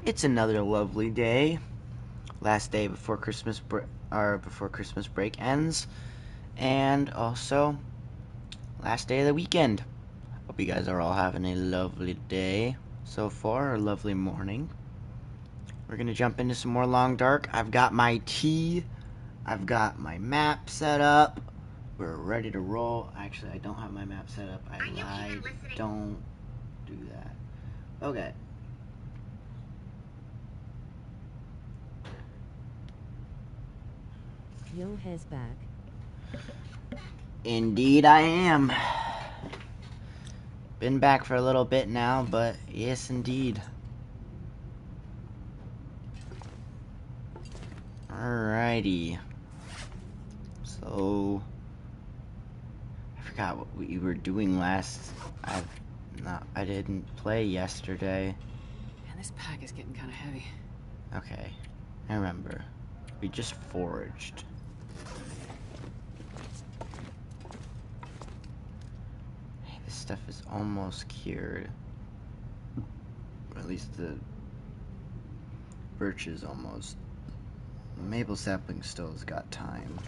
It's another lovely day. Last day before Christmas break ends, and also last day of the weekend. Hope you guys are all having a lovely day so far, or lovely morning. We're gonna jump into some more Long Dark. I've got my tea. I've got my map set up. We're ready to roll. Actually, I don't have my map set up. I lied. Don't do that. Okay. Yo has back. Indeed I am. Been back for a little bit now, but yes indeed. Alrighty. So I forgot what we were doing last. I didn't play yesterday. Man, this pack is getting kind of heavy. Okay. I remember. We just foraged. Hey, this stuff is almost cured. Or at least the birch is almost. The maple sapling still has got time.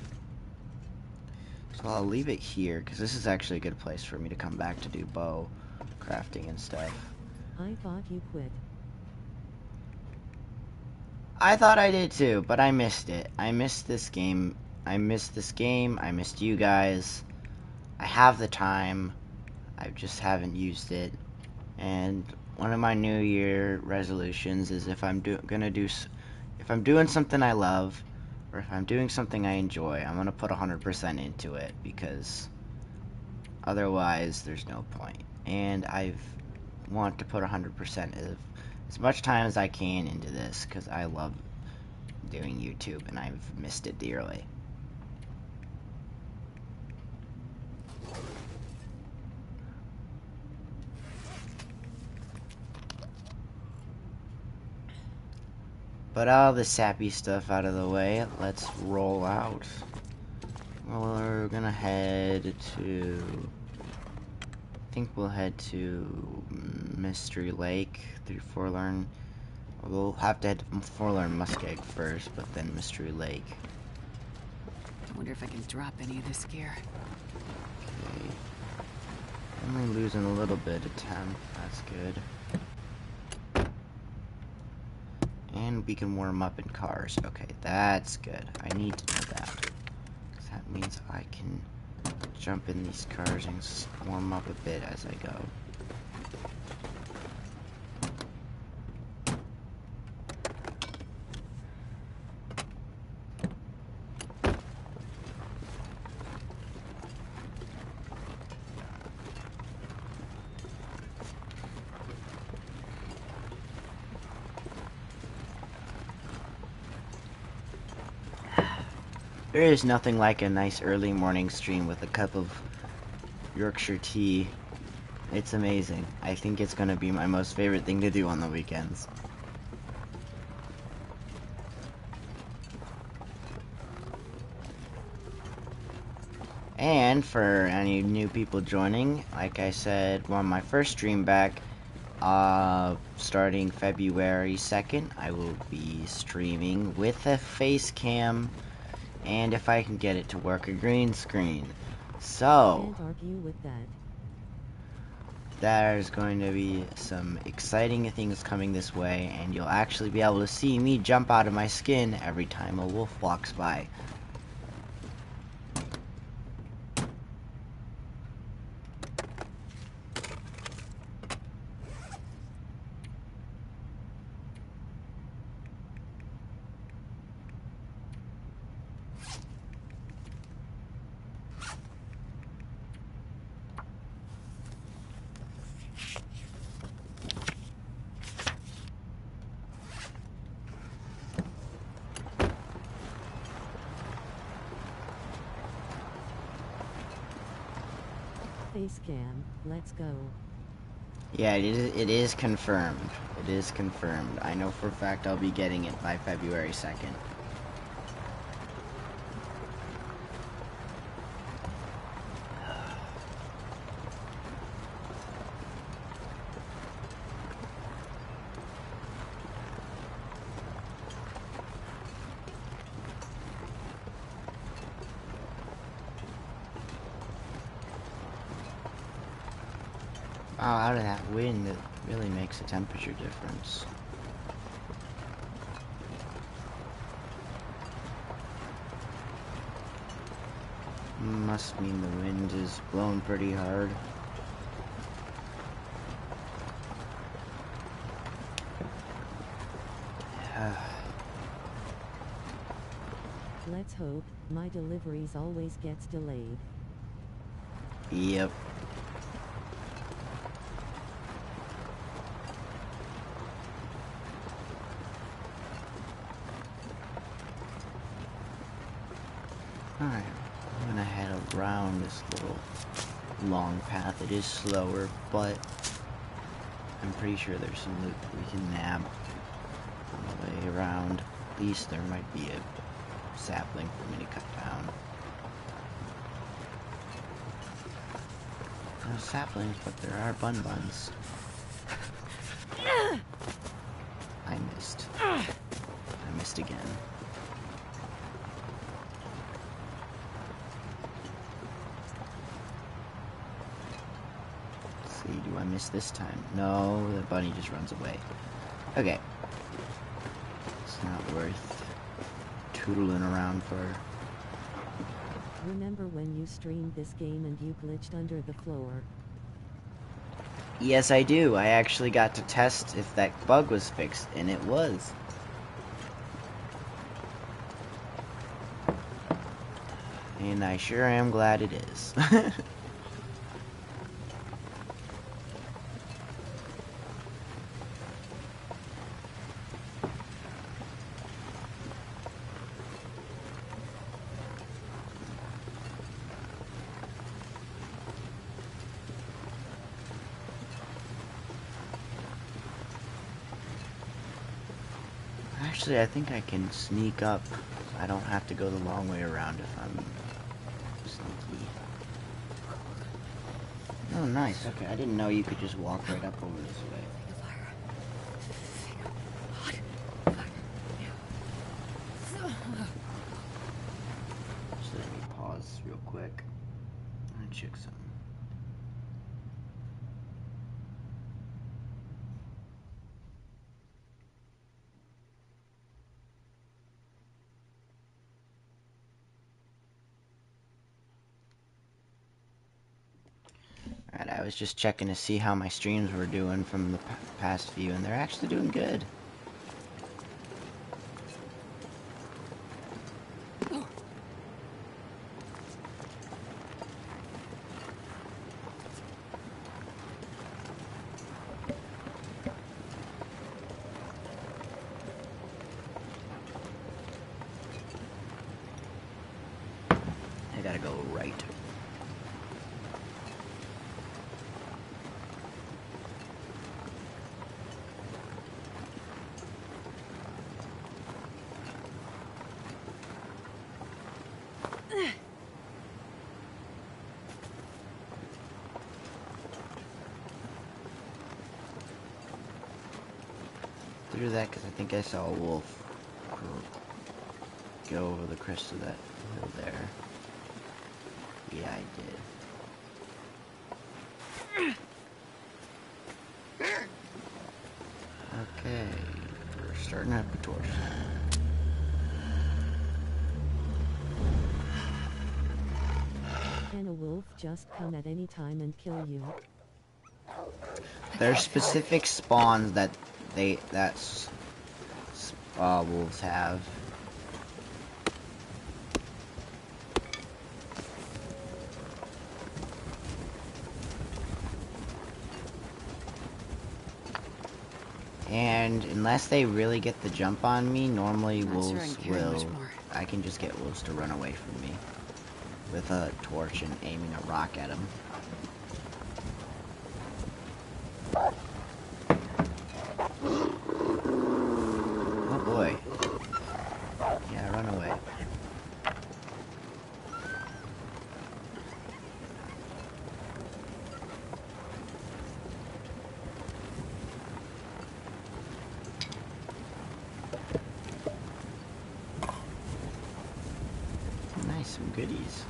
So I'll leave it here, because this is actually a good place for me to come back to do bow crafting and stuff. I thought you quit. I thought I did too, but I missed it. I missed this game. I missed you guys. I have the time. I just haven't used it. And one of my New Year resolutions is if I'm doing something I love, or if I'm doing something I enjoy, I'm gonna put 100% into it, because otherwise there's no point. And I want to put 100% of as much time as I can into this, because I love doing YouTube and I've missed it dearly. But all the sappy stuff out of the way, let's roll out. Well, we're gonna head to... I think we'll head to Mystery Lake through Forlorn. We'll have to head to Forlorn Muskeg first, but then Mystery Lake. I wonder if I can drop any of this gear. Okay. Only losing a little bit of temp. That's good. And we can warm up in cars. Okay, that's good. I need to know that. 'Cause that means I can jump in these cars and warm up a bit as I go. There is nothing like a nice early morning stream with a cup of Yorkshire tea. It's amazing. I think it's going to be my most favorite thing to do on the weekends. And for any new people joining, like I said on my first stream back, starting February 2nd, I will be streaming with a face cam. And if I can get it to work, a green screen. So, Can't argue with that. there's going to be some exciting things coming this way, and you'll actually be able to see me jump out of my skin every time a wolf walks by. Face cam, let's go. Yeah, it is confirmed. It is confirmed. I know for a fact I'll be getting it by February 2nd. out of that wind, it really makes a temperature difference. Must mean the wind is blowing pretty hard. Let's hope my deliveries always gets delayed. Yep. Alright, I'm gonna head around this little long path. It is slower, but I'm pretty sure there's some loot we can nab on the way around. At least there might be a sapling for me to cut down. No saplings, but there are buns. I missed. I missed again. Let's see, do I miss this time? No, the bunny just runs away. Okay. It's not worth tootling around for. Remember when you streamed this game and you glitched under the floor? Yes, I do. I actually got to test if that bug was fixed, and it was. And I sure am glad it is. Actually, I think I can sneak up. I don't have to go the long way around if I'm sneaky. Oh, nice. Okay, I didn't know you could just walk right up over this way. Just let me pause real quick and check something. Alright, I was just checking to see how my streams were doing from the past few, and they're actually doing good. I gotta go right. Through that, because I think I saw a wolf go over the crest of that hill there. Yeah, I did. Okay, we're starting up a torch. Can a wolf just come at any time and kill you? There's specific spawns that wolves have. And unless they really get the jump on me, normally wolves will. I can just get wolves to run away from me with a torch and aiming a rock at them. Oh boy. Yeah, run away. Nice, some goodies.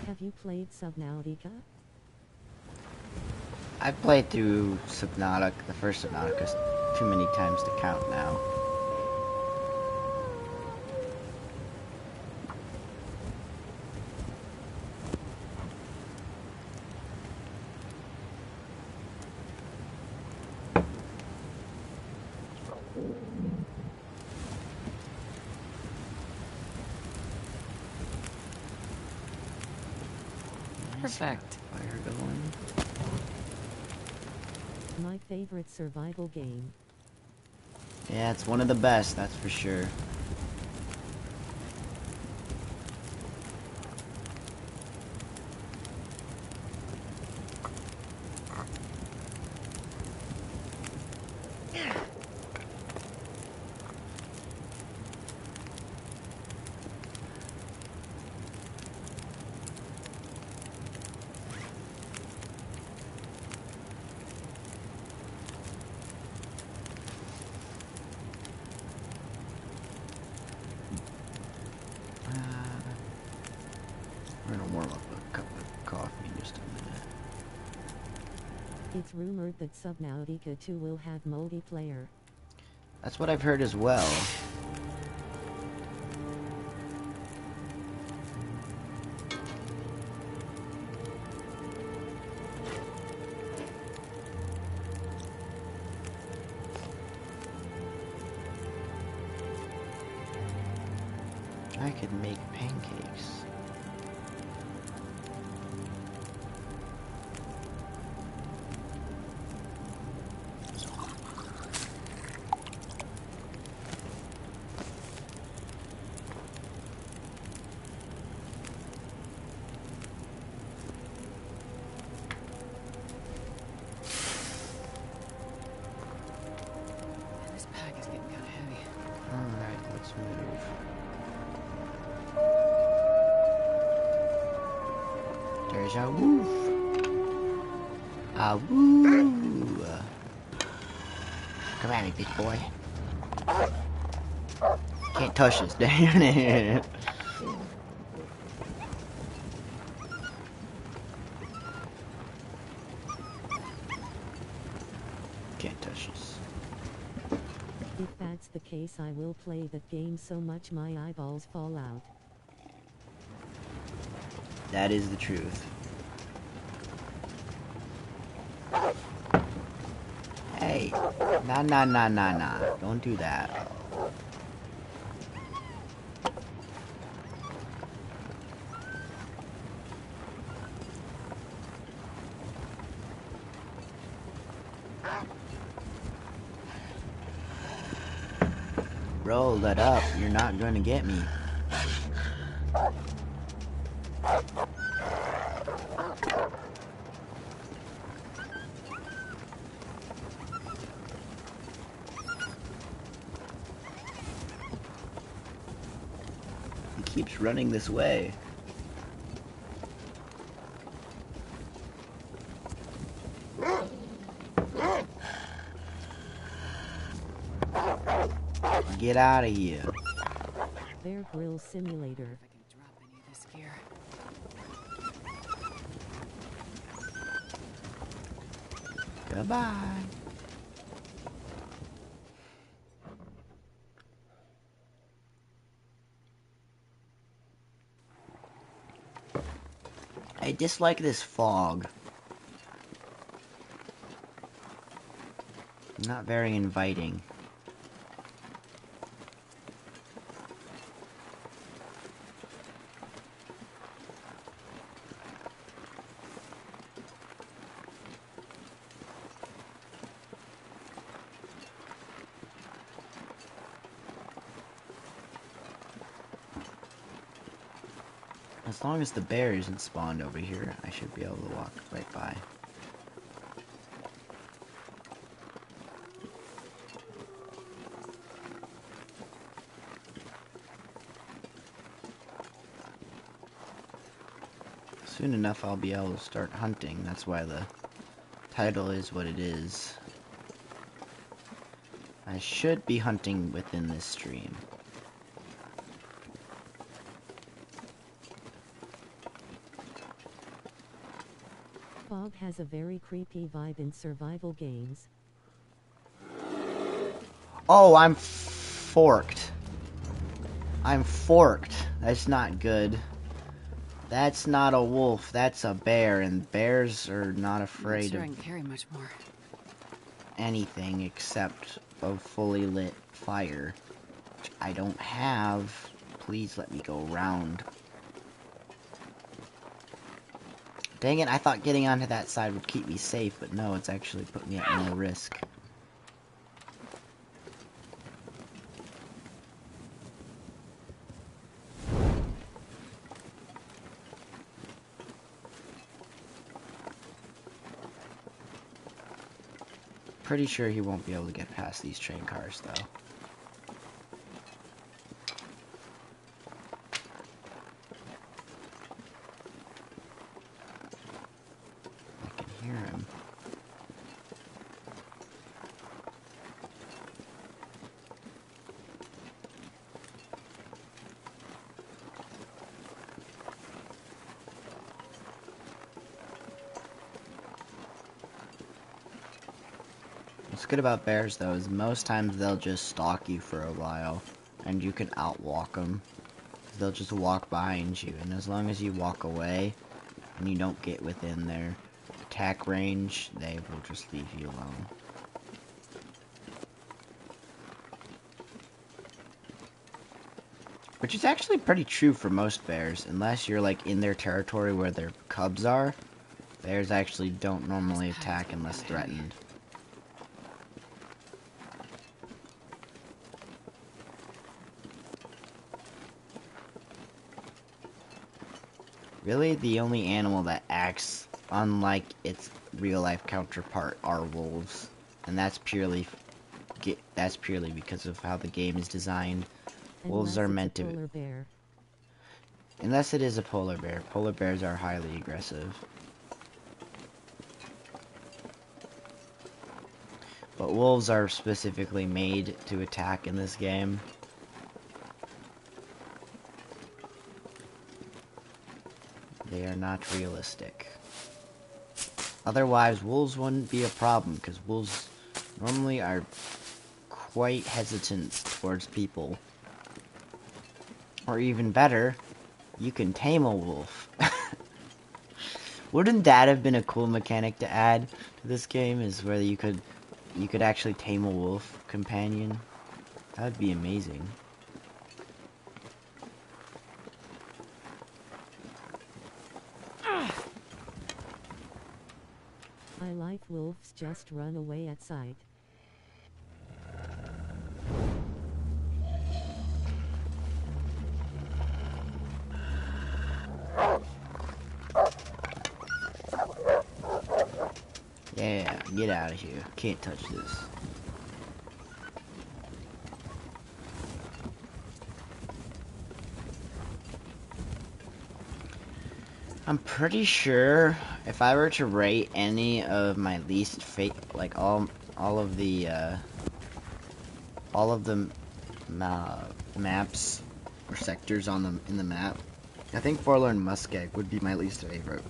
Have you played Subnautica? I've played through Subnautica, the first Subnautica, too many times to count now. Perfect. Fire going. My favorite survival game. Yeah, it's one of the best, that's for sure. We're gonna warm up a cup of coffee in just a minute. It's rumored that Subnautica 2 will have multiplayer. That's what I've heard as well. I could make pancakes. This pack is getting kind of heavy. Alright, let's move. There's a woof. A woo. Come at me, big boy. Can't touch this, damn it. Can't touch this. If that's the case, I will play that game so much my eyeballs fall out. That is the truth. Hey, nah. Don't do that. Roll that up. You're not going to get me. He keeps running this way. Get out of here. Bear Grill Simulator. If I can drop any of this gear. Goodbye. I dislike this fog. Not very inviting. As long as the bear isn't spawned over here, I should be able to walk right by. Soon enough I'll be able to start hunting. That's why the title is what it is. I should be hunting within this stream. Fog dog has a very creepy vibe in survival games. Oh, I'm forked. I'm forked. That's not good. That's not a wolf, that's a bear, and bears are not I'm not afraid sure I of can carry much more. anything except a fully lit fire, which I don't have. Please let me go around. Dang it, I thought getting onto that side would keep me safe, but no, it's actually put me at more risk. Pretty sure he won't be able to get past these train cars, though. I can hear him. What's good about bears, though, is most times they'll just stalk you for a while, and you can outwalk them. They'll just walk behind you, and as long as you walk away, and you don't get within their attack range, they will just leave you alone. Which is actually pretty true for most bears, unless you're like in their territory where their cubs are. Bears actually don't normally attack unless threatened. Really, the only animal that acts unlike its real-life counterpart are wolves, and that's purely because of how the game is designed. Wolves are meant to. Polar bear. Unless it is a polar bear. Polar bears are highly aggressive. But wolves are specifically made to attack in this game. They are not realistic. Otherwise, wolves wouldn't be a problem, because wolves normally are quite hesitant towards people. Or even better, you can tame a wolf. Wouldn't that have been a cool mechanic to add to this game, is where you could actually tame a wolf companion? That would be amazing. I like wolves just run away at sight. Yeah, get out of here. Can't touch this. I'm pretty sure if I were to rate any of my least like all of the maps or sectors in the map, I think Forlorn Muskeg would be my least favorite.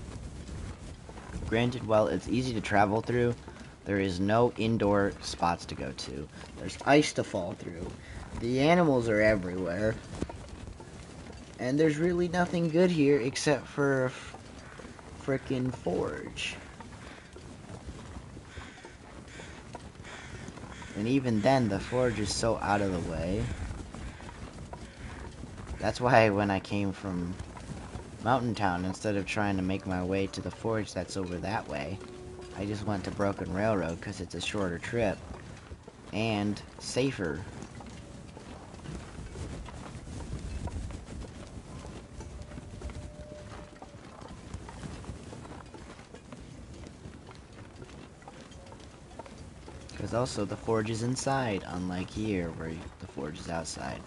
Granted, while it's easy to travel through, there is no indoor spots to go to. There's ice to fall through. The animals are everywhere. And there's really nothing good here except for a frickin' forge. And even then, the forge is so out of the way. That's why when I came from Mountain Town, instead of trying to make my way to the forge that's over that way, I just went to Broken Railroad because it's a shorter trip and safer. Because also the forge is inside, unlike here where the forge is outside.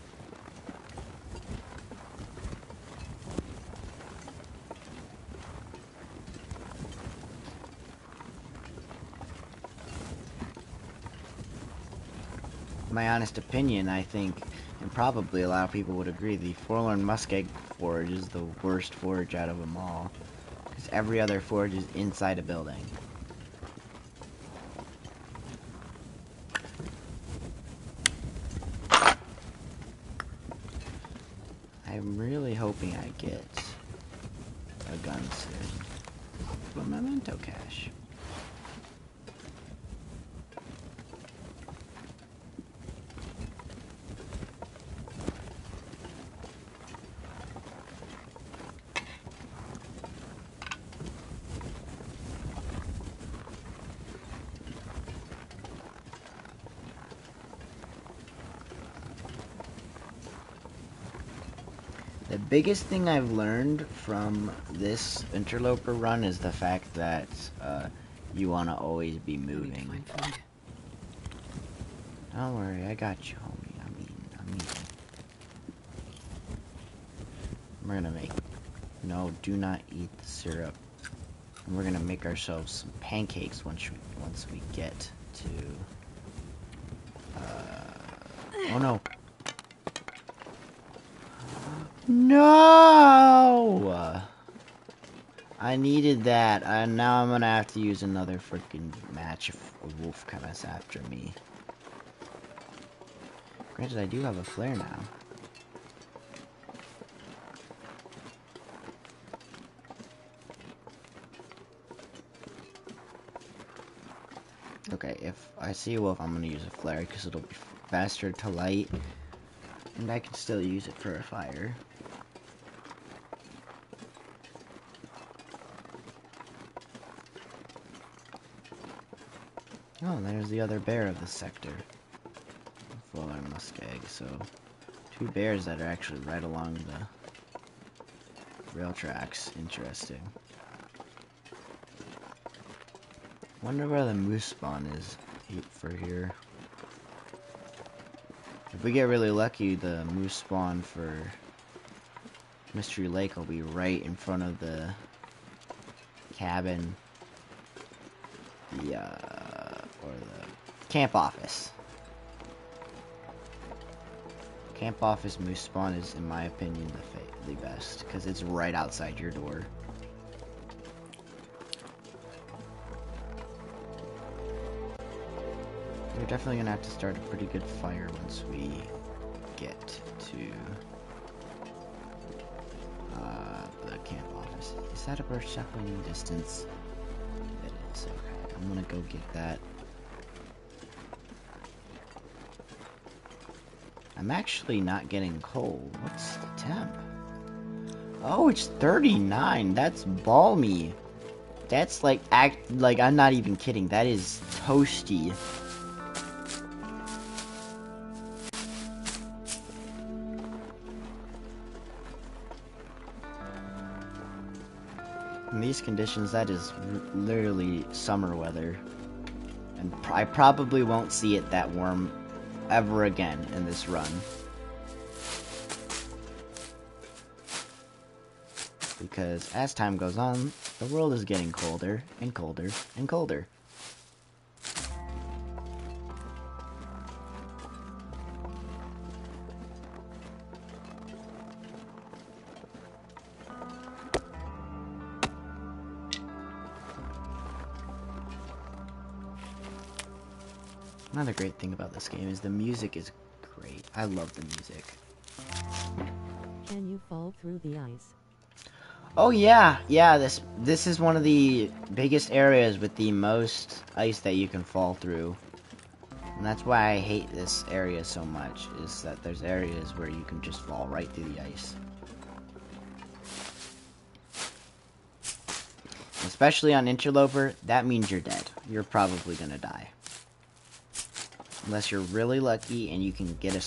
My honest opinion, I think, and probably a lot of people would agree, the Forlorn Muskeg Forge is the worst forge out of them all. Because because every other forge is inside a building. I'm really hoping I get a gun soon. A memento cache. The biggest thing I've learned from this Interloper run is the fact that you want to always be I need to moving. find food. Don't worry, I got you, homie. I'm eating. We're gonna make... No, do not eat the syrup. And we're gonna make ourselves some pancakes once we get to... Oh no. No! I needed that, and now I'm gonna have to use another freaking match if a wolf comes after me. Granted, I do have a flare now. Okay, if I see a wolf, I'm gonna use a flare because it'll be faster to light, and I can still use it for a fire. Oh, and there's the other bear of the sector. Fuller muskeg, so 2 bears that are actually right along the rail tracks. Interesting. Wonder where the moose spawn is for here. If we get really lucky, the moose spawn for Mystery Lake will be right in front of the cabin, or the camp office. Camp office moose spawn is, in my opinion, the best, because it's right outside your door. We're definitely gonna have to start a pretty good fire once we get to the camp office. Is that a bird shuffling distance? It is. Okay, I'm gonna go get that. I'm actually not getting cold. What's the temp? Oh, it's 39. That's balmy. That's like I'm not even kidding. That is toasty. In these conditions, that is literally summer weather. And I probably won't see it that warm ever again in this run. Because as time goes on, the world is getting colder and colder and colder. Another great thing about this game is the music is great. I love the music. Can you fall through the ice? Oh yeah, this is one of the biggest areas with the most ice that you can fall through. And that's why I hate this area so much, is that there's areas where you can just fall right through the ice. Especially on Interloper, that means you're dead. You're probably gonna die. Unless you're really lucky and you can get a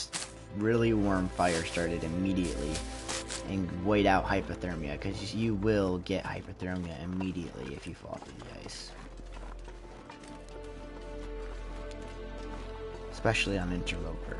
really warm fire started immediately and wait out hypothermia, because you will get hypothermia immediately if you fall through the ice. Especially on Interloper.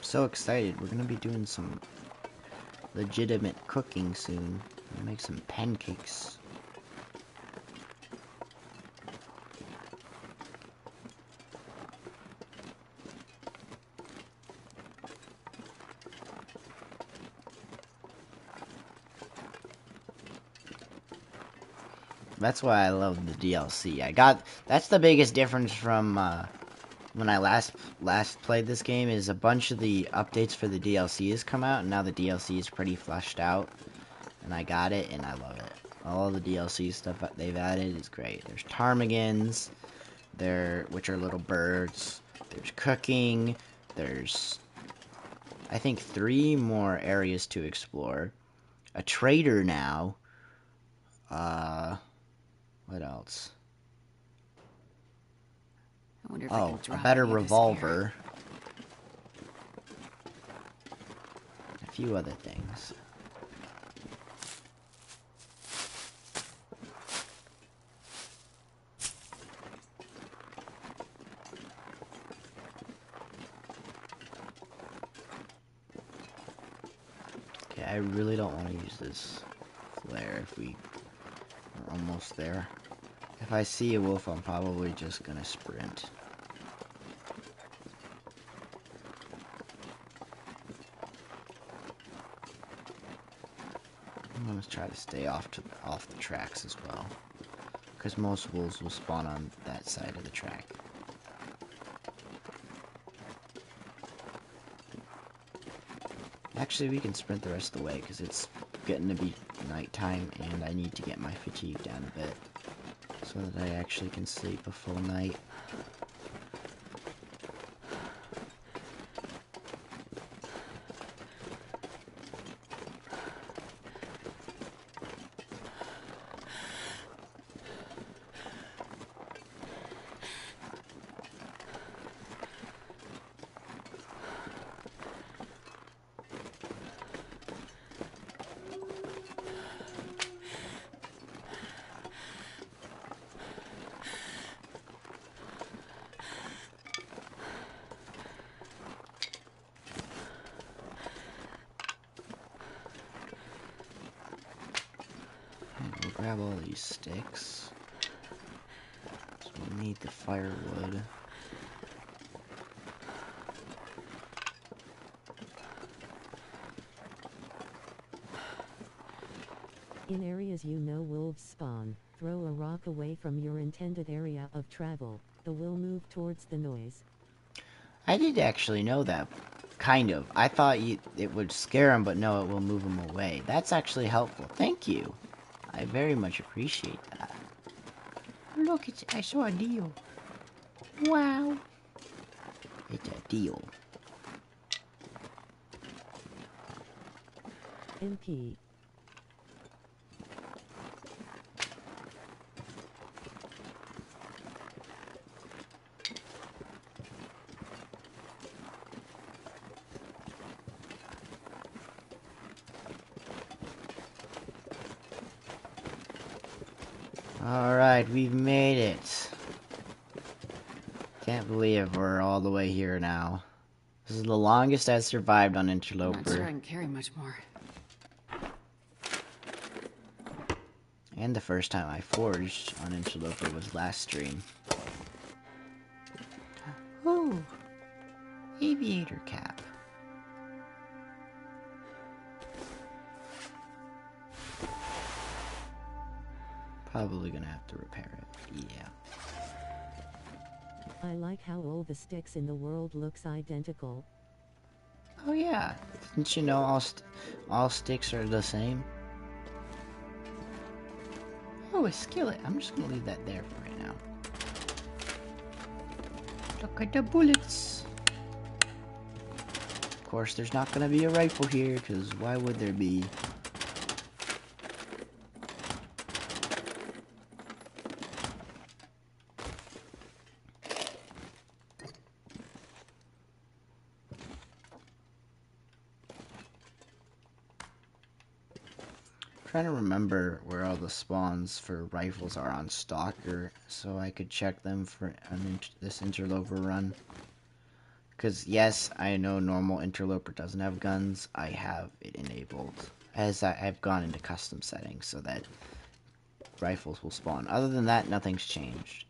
so excited. We're gonna be doing some legitimate cooking soon. We'll make some pancakes. That's why I love the DLC. That's the biggest difference from when I last played this game, is a bunch of the updates for the DLC has come out, and now the DLC is pretty fleshed out. And I got it, and I love it. All the DLC stuff that they've added is great. There's ptarmigans, which are little birds. There's cooking. There's, I think, 3 more areas to explore. A trader now. What else? I wonder if I can Oh, a drop better any of this revolver. A few other things. Okay, I really don't want to use this flare if we are almost there. If I see a wolf, I'm probably just gonna sprint. I'm gonna try to stay off the tracks as well, because most wolves will spawn on that side of the track. Actually, we can sprint the rest of the way because it's getting to be nighttime, and I need to get my fatigue down a bit so that I actually can sleep a full night. We'll grab all these sticks. So we'll need the firewood. In areas you know wolves spawn, throw a rock away from your intended area of travel. The will move towards the noise. I did actually know that. Kind of. I thought it would scare him, but no, it will move him away. That's actually helpful. Thank you. I very much appreciate that. Look, I saw a deal. Wow. It's a deal. MP. Alright, we've made it. Can't believe we're all the way here now. This is the longest I've survived on I'm not sure I Interloper. can carry much more. And the first time I forged on Interloper was last stream. Ooh. Aviator cap. Probably gonna have to repair it. Yeah. I like how all the sticks in the world looks identical. Oh yeah. Didn't you know all sticks are the same? Oh, a skillet. I'm just gonna leave that there for right now. Look at the bullets. Of course, there's not gonna be a rifle here, because why would there be? Trying to remember where all the spawns for rifles are on Stalker, so I could check them for this Interloper run. Because, yes, I know normal Interloper doesn't have guns. I have it enabled. As I've gone into custom settings so that rifles will spawn. Other than that, nothing's changed.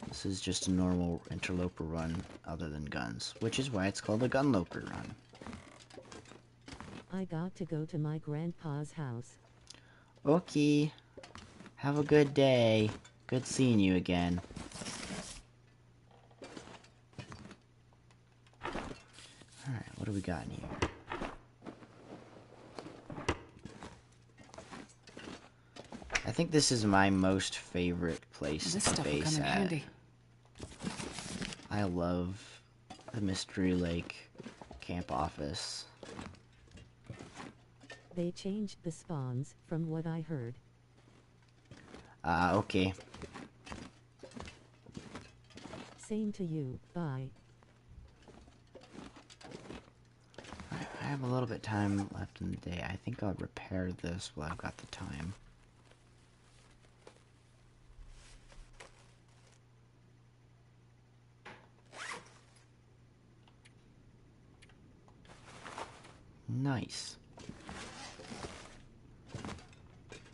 This is just a normal Interloper run other than guns, which is why it's called a gunloper run. I got to go to my grandpa's house. Okay. Have a good day. Good seeing you again. Alright, what do we got in here? I think this is my most favorite place This to stuff will come base in at. handy. I love the Mystery Lake camp office. They changed the spawns, from what I heard. Okay. Same to you, bye. I have a little bit of time left in the day. I think I'll repair this while I've got the time. Nice.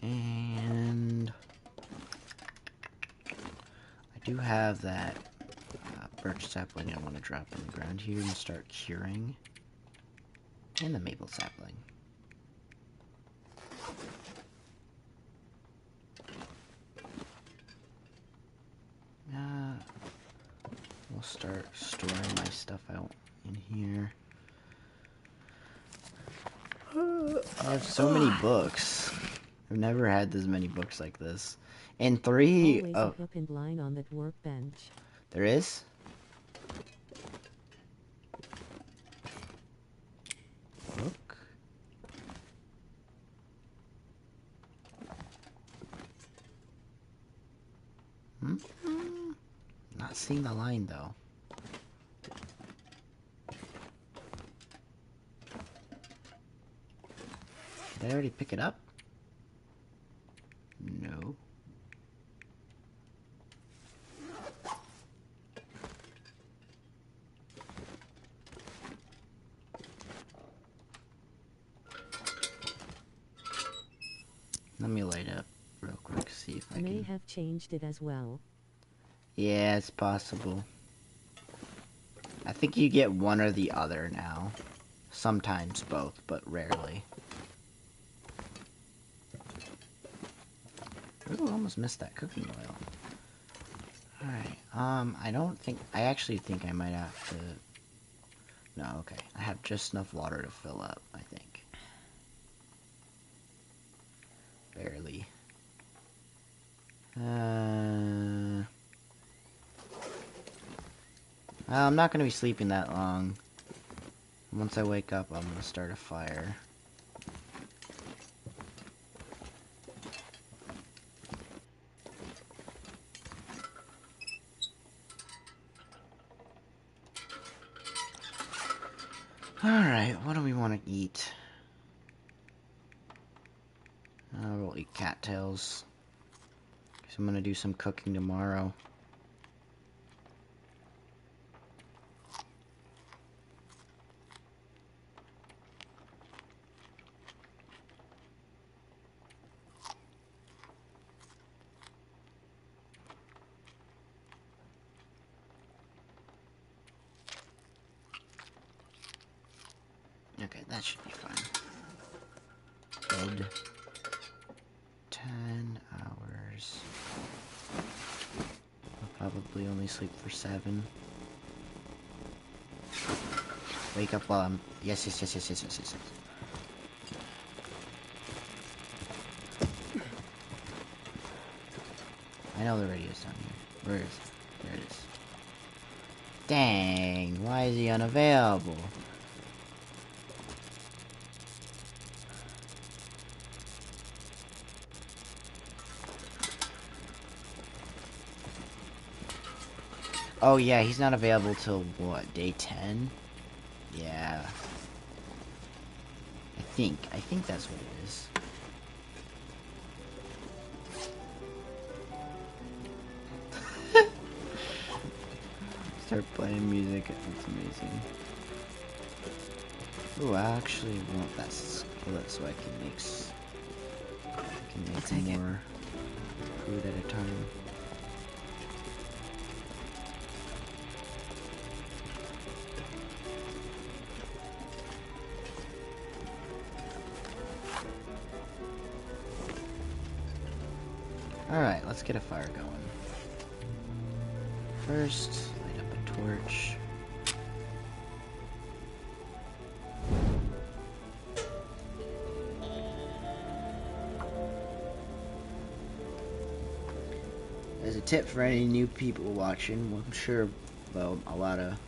And I do have that birch sapling I want to drop on the ground here and start curing. And the maple sapling. We'll start storing my stuff out in here. I have so many books. I've never had this many books like this. And three... Always a hook and line on that workbench. There is? Book? Not seeing the line, though. Did I already pick it up? No. Let me light up real quick, see if I May can... have changed it as well. Yeah, it's possible. I think you get one or the other now. Sometimes both, but rarely. Ooh, almost missed that cooking oil. Alright, I actually think I might have to... No, okay. I have just enough water to fill up, I think. Barely. I'm not gonna be sleeping that long. Once I wake up, I'm gonna start a fire. Alright, what do we want to eat? We'll eat cattails. Because I'm gonna do some cooking tomorrow. Okay, that should be fine. Bed. 10 hours. I'll probably only sleep for 7. Wake up while I'm... Yes. I know the radio's down here. Where is it? There it is. Dang, why is he unavailable? Oh yeah, he's not available till what, day 10? Yeah. I think that's what it is. start playing music. It's amazing. Ooh, I actually want that skillet so I can make more food at a time. Alright, let's get a fire going. First, light up a torch. As a tip for any new people watching, well, I'm sure, well, a lot of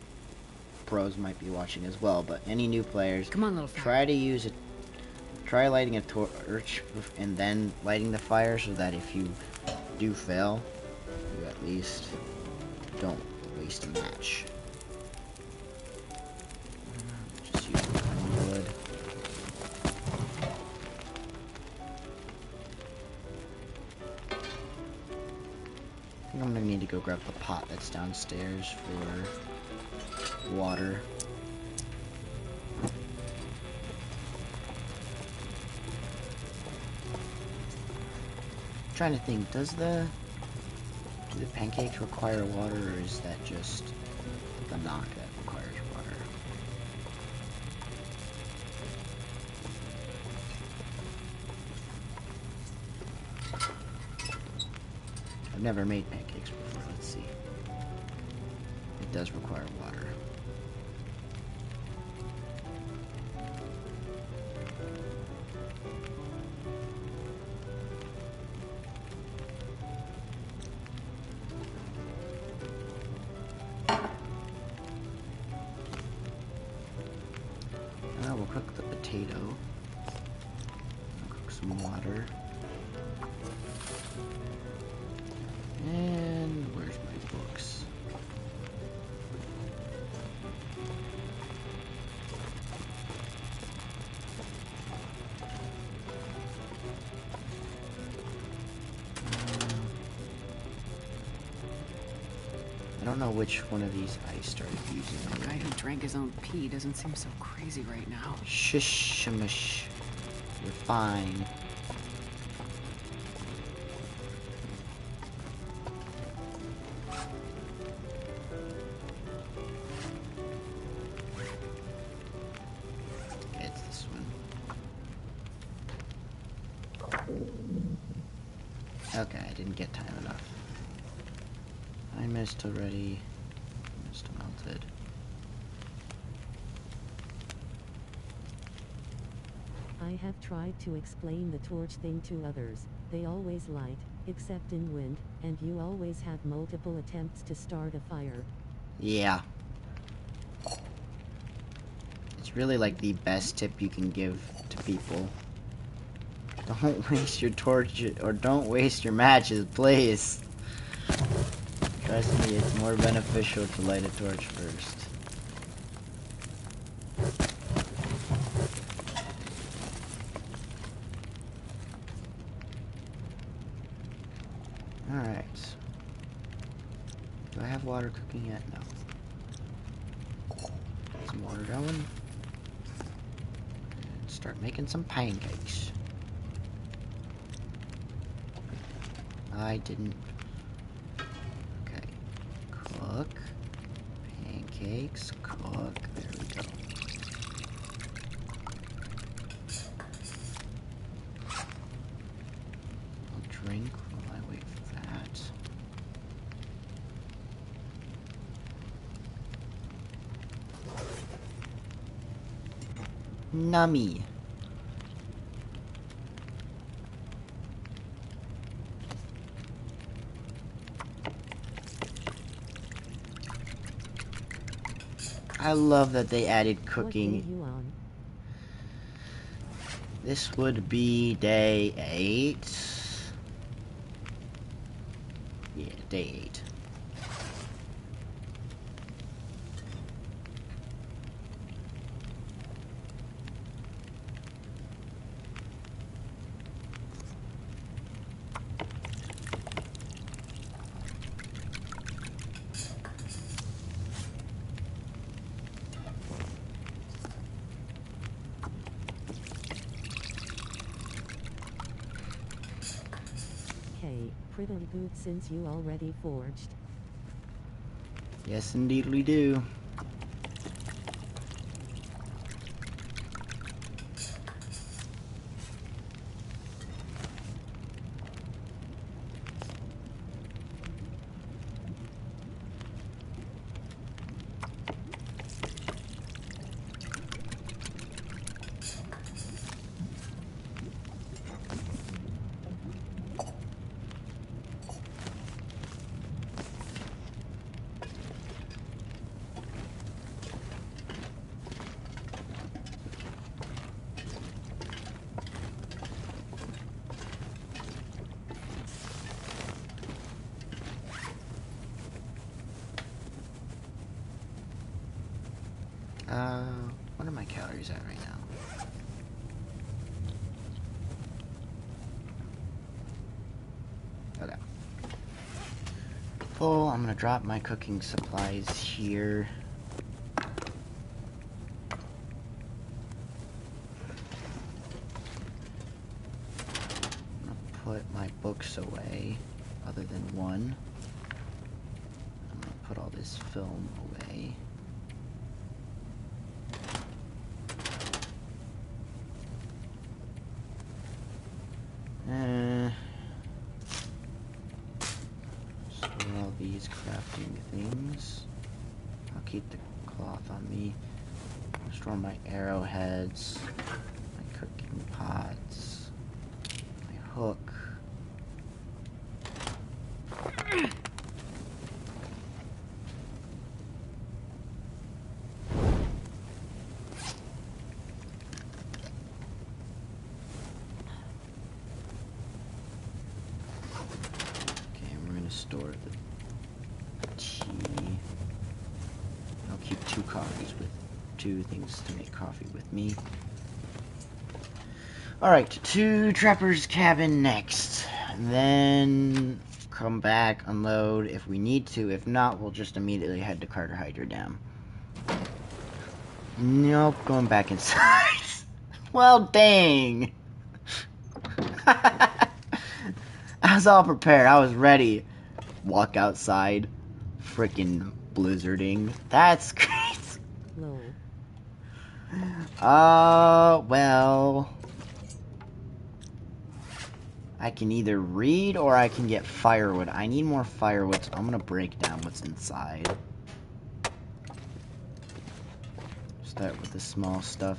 pros might be watching as well, but any new players, Come on, little fire. try lighting a torch and then lighting the fire so that if you do fail, you at least don't waste a match. Just use some wood. I think I'm gonna need to go grab the pot that's downstairs for water. I'm trying to think, do the pancakes require water, or is that just the knock that requires water? I've never made pancakes before. Let's see. It does require water. Now we'll cook the potato. Cook some water. And where's my books? I don't know which one of these I started using. A guy who drank his own pee doesn't seem so crazy right now. Shush-mish. You're fine. Okay, it's this one. Okay, I didn't get time enough. I missed already. Missed melted. I have tried to explain the torch thing to others. They always light, except in wind, and you always have multiple attempts to start a fire. Yeah. It's really like the best tip you can give to people. Don't waste your torch, or don't waste your matches, please. Trust me, it's more beneficial to light a torch first. Alright. Do I have water cooking yet? No. Get some water going. And start making some pancakes. I didn't. Okay. Cook. Pancakes. Cook. There we go. I'll drink while I wait for that. Nummy. I love that they added cooking. What day you on? This would be day 8. Yeah, day 8. Hey, pretty good since you already forged. Yes, indeed we do. What are my calories at right now? Okay. Full, I'm gonna drop my cooking supplies here. I'm gonna put my books away, other than one. I'm gonna put all this film away. Store all these crafting things. I'll keep the cloth on me. Store my arrowheads, my cooking pots, my hook. Store the tea. I'll keep 2 coffees with 2 things to make coffee with me. Alright, to Trapper's cabin next. And then come back, unload if we need to. If not, we'll just immediately head to Carter Hydro Dam. Nope, going back inside. Well, dang. I was all prepared. I was ready. Walk outside, frickin' blizzarding. That's great. Lol. Well, I can either read or I can get firewood. I need more firewood, so I'm gonna break down what's inside. Start with the small stuff.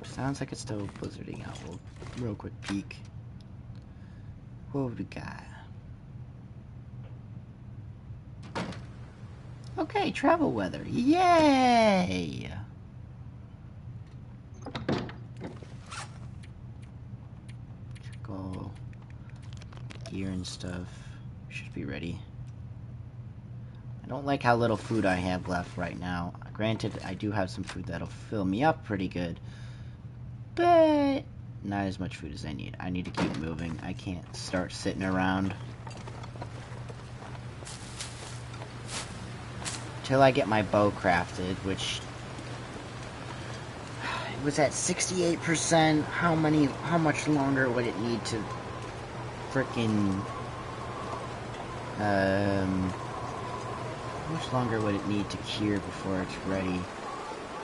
Sounds like it's still blizzarding out. We'll real quick peek. What have we got? Okay, travel weather. Yay! Check all gear and stuff. Should be ready. I don't like how little food I have left right now. Granted, I do have some food that'll fill me up pretty good. But not as much food as I need. I need to keep moving. I can't start sitting around till I get my bow crafted, which it was at 68%. How much longer would it need to frickin' how much longer would it need to cure before it's ready?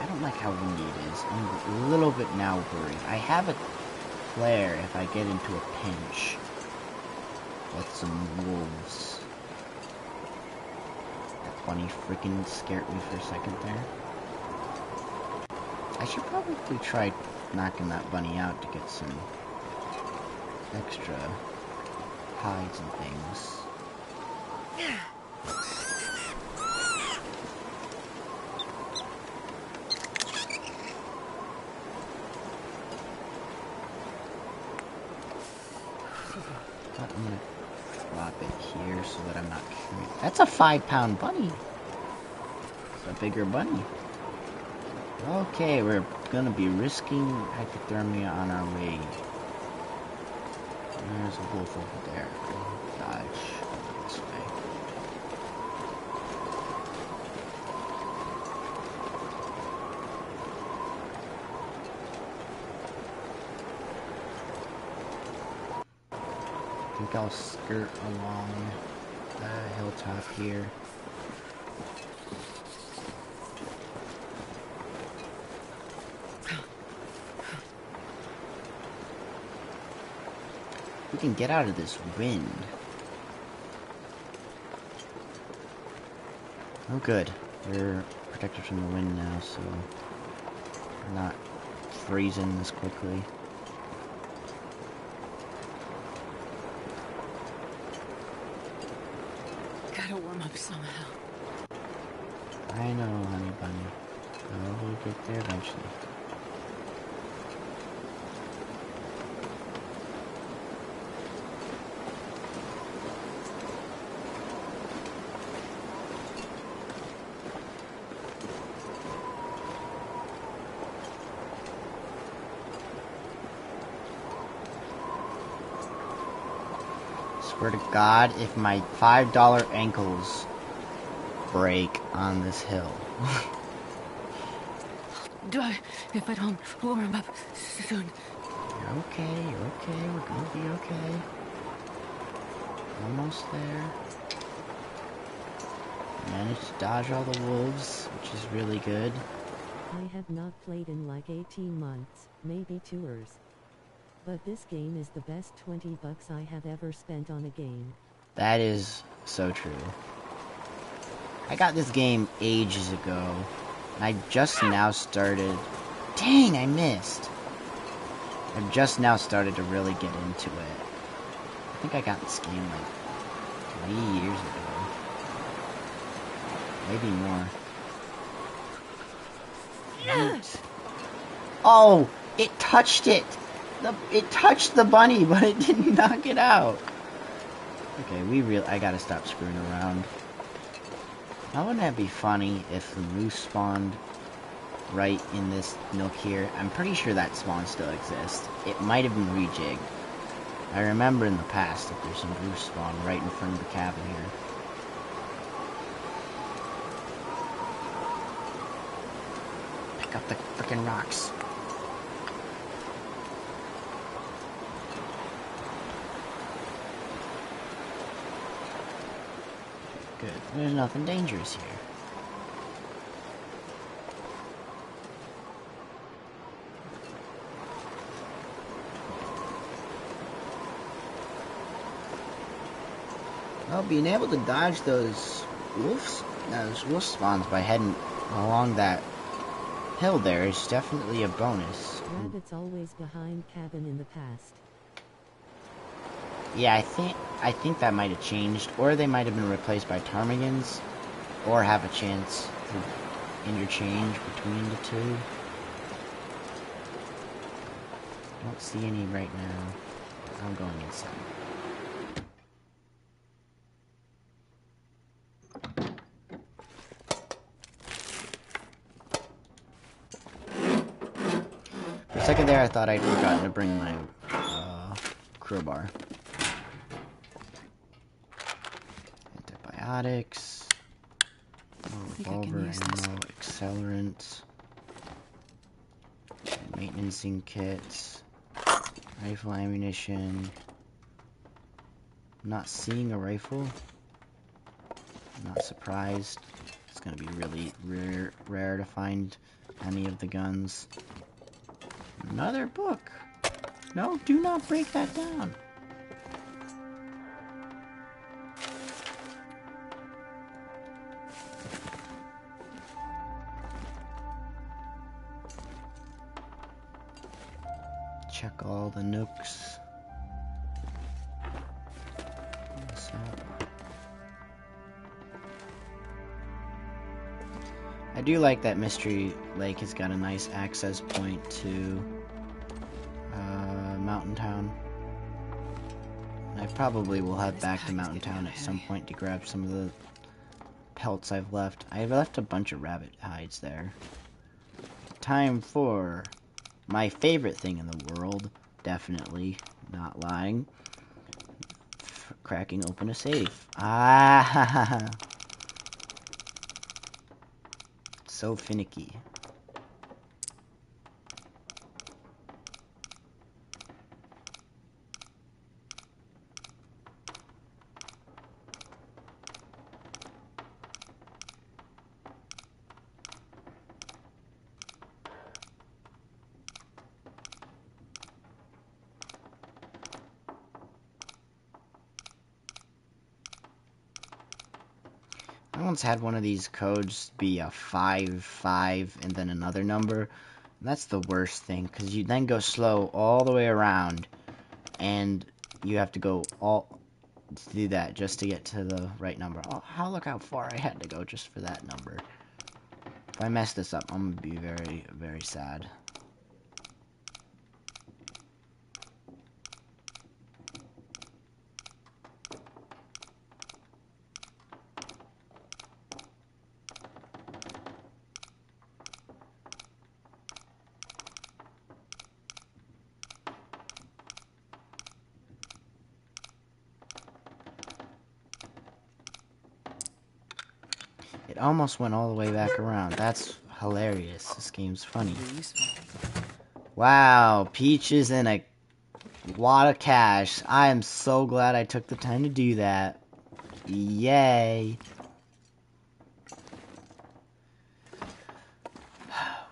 I don't like how windy it is. I'm a little bit now worried. I have a flare if I get into a pinch with some wolves. That bunny freaking scared me for a second there. I should probably try knocking that bunny out to get some extra hides and things. I'm gonna drop it here so that I'm not carrying. That's a 5-pound bunny. It's a bigger bunny. Okay, we're gonna be risking hypothermia on our way. There's a wolf over there. Oh, God. I think I'll skirt along the hilltop here. We can get out of this wind. Oh good, we're protected from the wind now, so we're not freezing this quickly. Gotta warm up somehow. I know, honey bunny. Oh, we'll get there eventually. Swear to God, if my $5 ankles break on this hill. Die if I don't warm up soon. You're okay, we're gonna be okay. Almost there. Managed to dodge all the wolves, which is really good. I have not played in like 18 months, maybe 2 years. But this game is the best $20 I have ever spent on a game. That is so true. I got this game ages ago, and I just now started... Dang, I missed! I've just now started to really get into it. I think I got this game like 3 years ago. Maybe more. Yeet. Oh! It touched it! It touched the bunny, but it didn't knock it out. Okay, I gotta stop screwing around. Now, wouldn't that be funny if the moose spawned right in this nook here? I'm pretty sure that spawn still exists. It might have been rejigged. I remember in the past that there's some moose spawn right in front of the cabin here. Pick up the frickin' rocks. Good. There's nothing dangerous here. Well, being able to dodge those wolf spawns by heading along that hill there is definitely a bonus. Rabbits always behind cabin in the past. Yeah, I think that might have changed, or they might have been replaced by ptarmigans, or have a chance to interchange between the two. Don't see any right now. I'm going inside. For a second there, I thought I'd forgotten to bring my crowbar. Antibiotics, revolver ammo, accelerant, maintenancing kits, rifle ammunition. I'm not seeing a rifle. I'm not surprised. It's gonna be really rare to find any of the guns. Another book. No, do not break that down. Check all the nooks. I do like that Mystery Lake has got a nice access point to Mountain Town. I probably will head back to Mountain Town at some point to grab some of the pelts I've left. I've left a bunch of rabbit hides there. Time for my favorite thing in the world, definitely, not lying, cracking open a safe. Ah, so finicky. once had one of these codes be a 5 and then another number. And that's the worst thing, because you then go slow all the way around, and you have to go all to do that just to get to the right number. Oh, look how far I had to go just for that number. If I mess this up, I'm gonna be very, very sad. It almost went all the way back around. That's hilarious. This game's funny. Wow, peaches and a lot of cash. I am so glad I took the time to do that. Yay.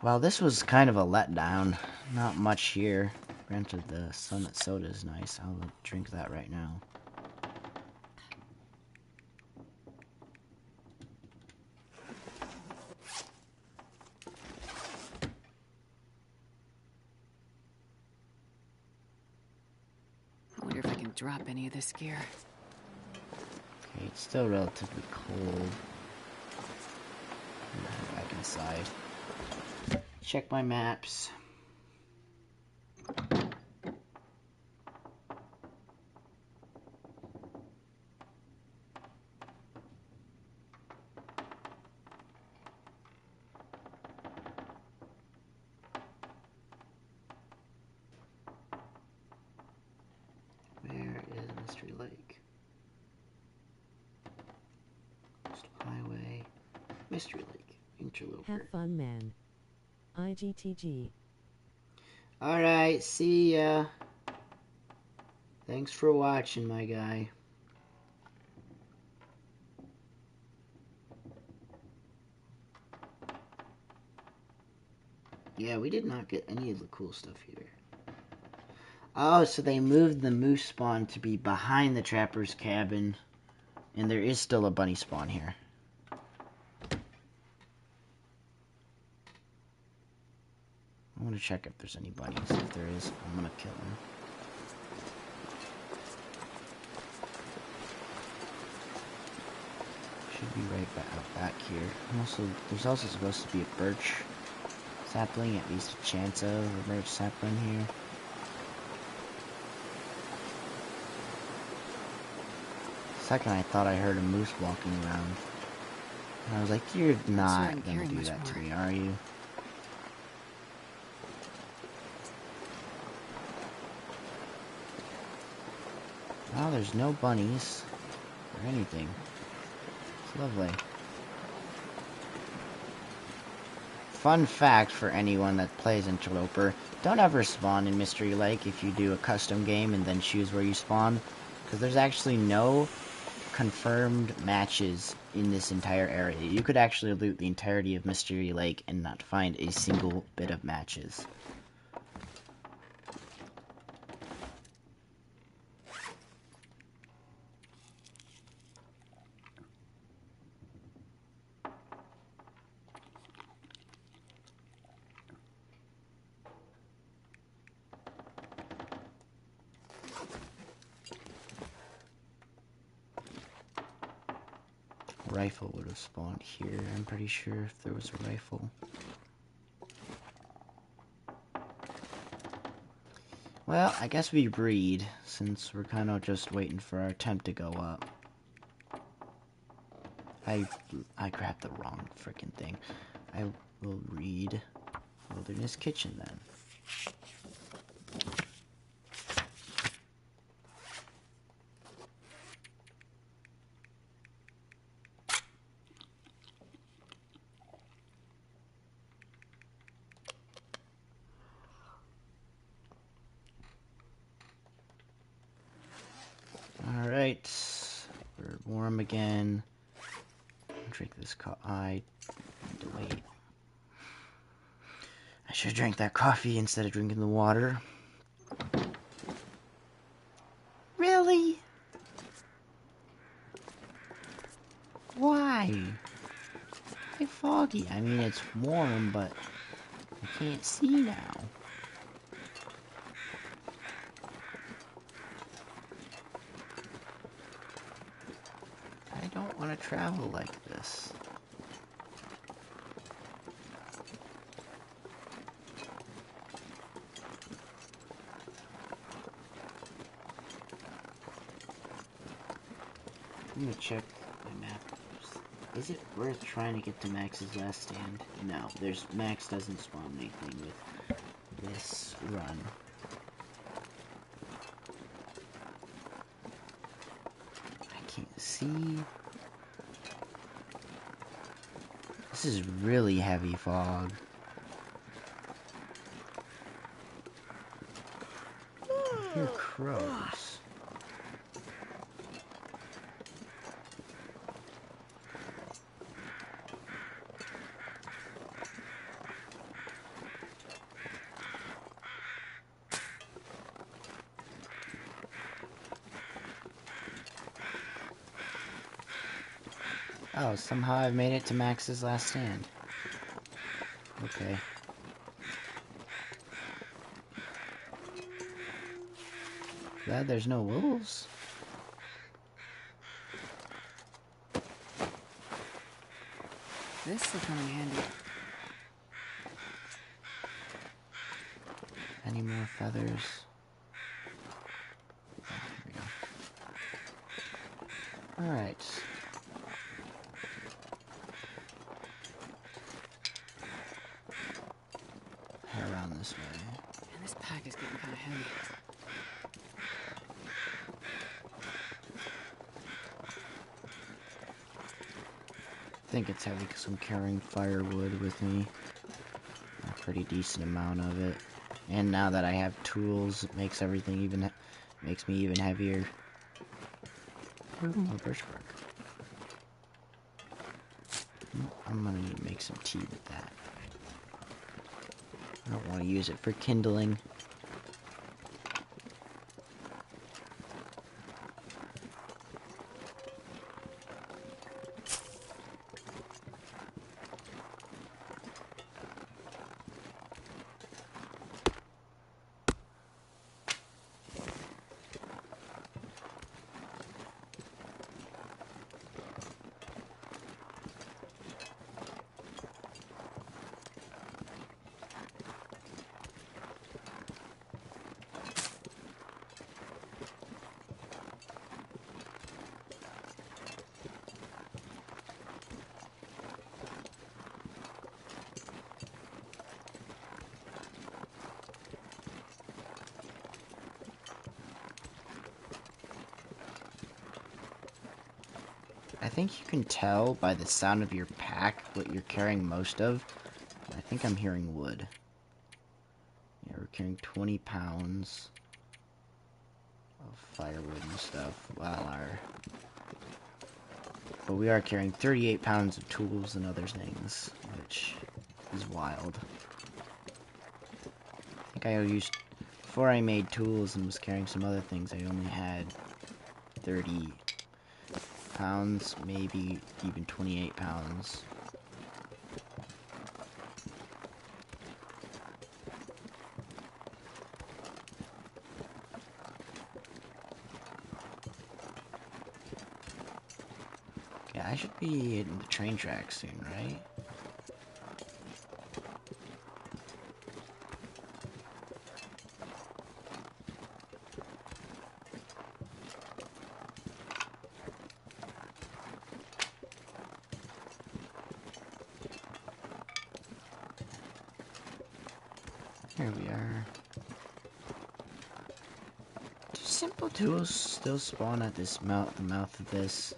Well, this was kind of a letdown. Not much here. Granted, the Summit Soda is nice. I'll drink that right now. I wonder if I can drop any of this gear. Okay, it's still relatively cold. I'm gonna head back inside. Check my maps. Where is Mystery Lake? Coastal Highway. Mystery Lake. Interloper. Have fun, man. IGTG. Alright, see ya. Thanks for watching, my guy. Yeah, we did not get any of the cool stuff here. Oh, so they moved the moose spawn to be behind the trapper's cabin. And there is still a bunny spawn here. I want to check if there's any bunnies. If there is, I'm going to kill them. Should be right back here. There's also supposed to be a birch sapling, at least a chance of a birch sapling here. Second, I thought I heard a moose walking around. And I was like, you're not gonna do that to me, are you? Well, there's no bunnies or anything. It's lovely. Fun fact for anyone that plays Interloper, don't ever spawn in Mystery Lake if you do a custom game and then choose where you spawn, because there's actually no confirmed matches in this entire area. You could actually loot the entirety of Mystery Lake and not find a single bit of matches. Rifle would have spawned here, I'm pretty sure, if there was a rifle. Well, I guess we read, since we're kind of just waiting for our temp to go up. I grabbed the wrong freaking thing. I will read Wilderness Kitchen then. Alright, we're warm again. Drink this I need to wait. I should have drank that coffee instead of drinking the water. Really? Why? foggy. I mean, it's warm, but I can't see now. I don't want to travel like this. I'm gonna check my map. Is it worth trying to get to Max's last stand? No, Max doesn't spawn anything with this run. I can't see. This is really heavy fog. I hear crows. Oh, somehow I've made it to Max's last stand. Okay. Glad there's no wolves. This will come in handy. Any more feathers? Oh, here we go. Alright. Head around this way. Man, this pack is getting kind of heavy. I think it's heavy because I'm carrying firewood with me. A pretty decent amount of it. And now that I have tools, it makes everything makes me even heavier. Ooh, more birch bark. I'm gonna need to make some tea with that. I don't want to use it for kindling. I think you can tell by the sound of your pack what you're carrying most of. I think I'm hearing wood. Yeah, we're carrying 20 pounds of firewood and stuff, but we are carrying 38 pounds of tools and other things, which is wild. I think before I made tools and was carrying some other things, I only had 30 pounds, maybe even 28 pounds. Yeah, I should be hitting the train tracks soon, right? Here we are. Do simple tools still spawn at the mouth of this?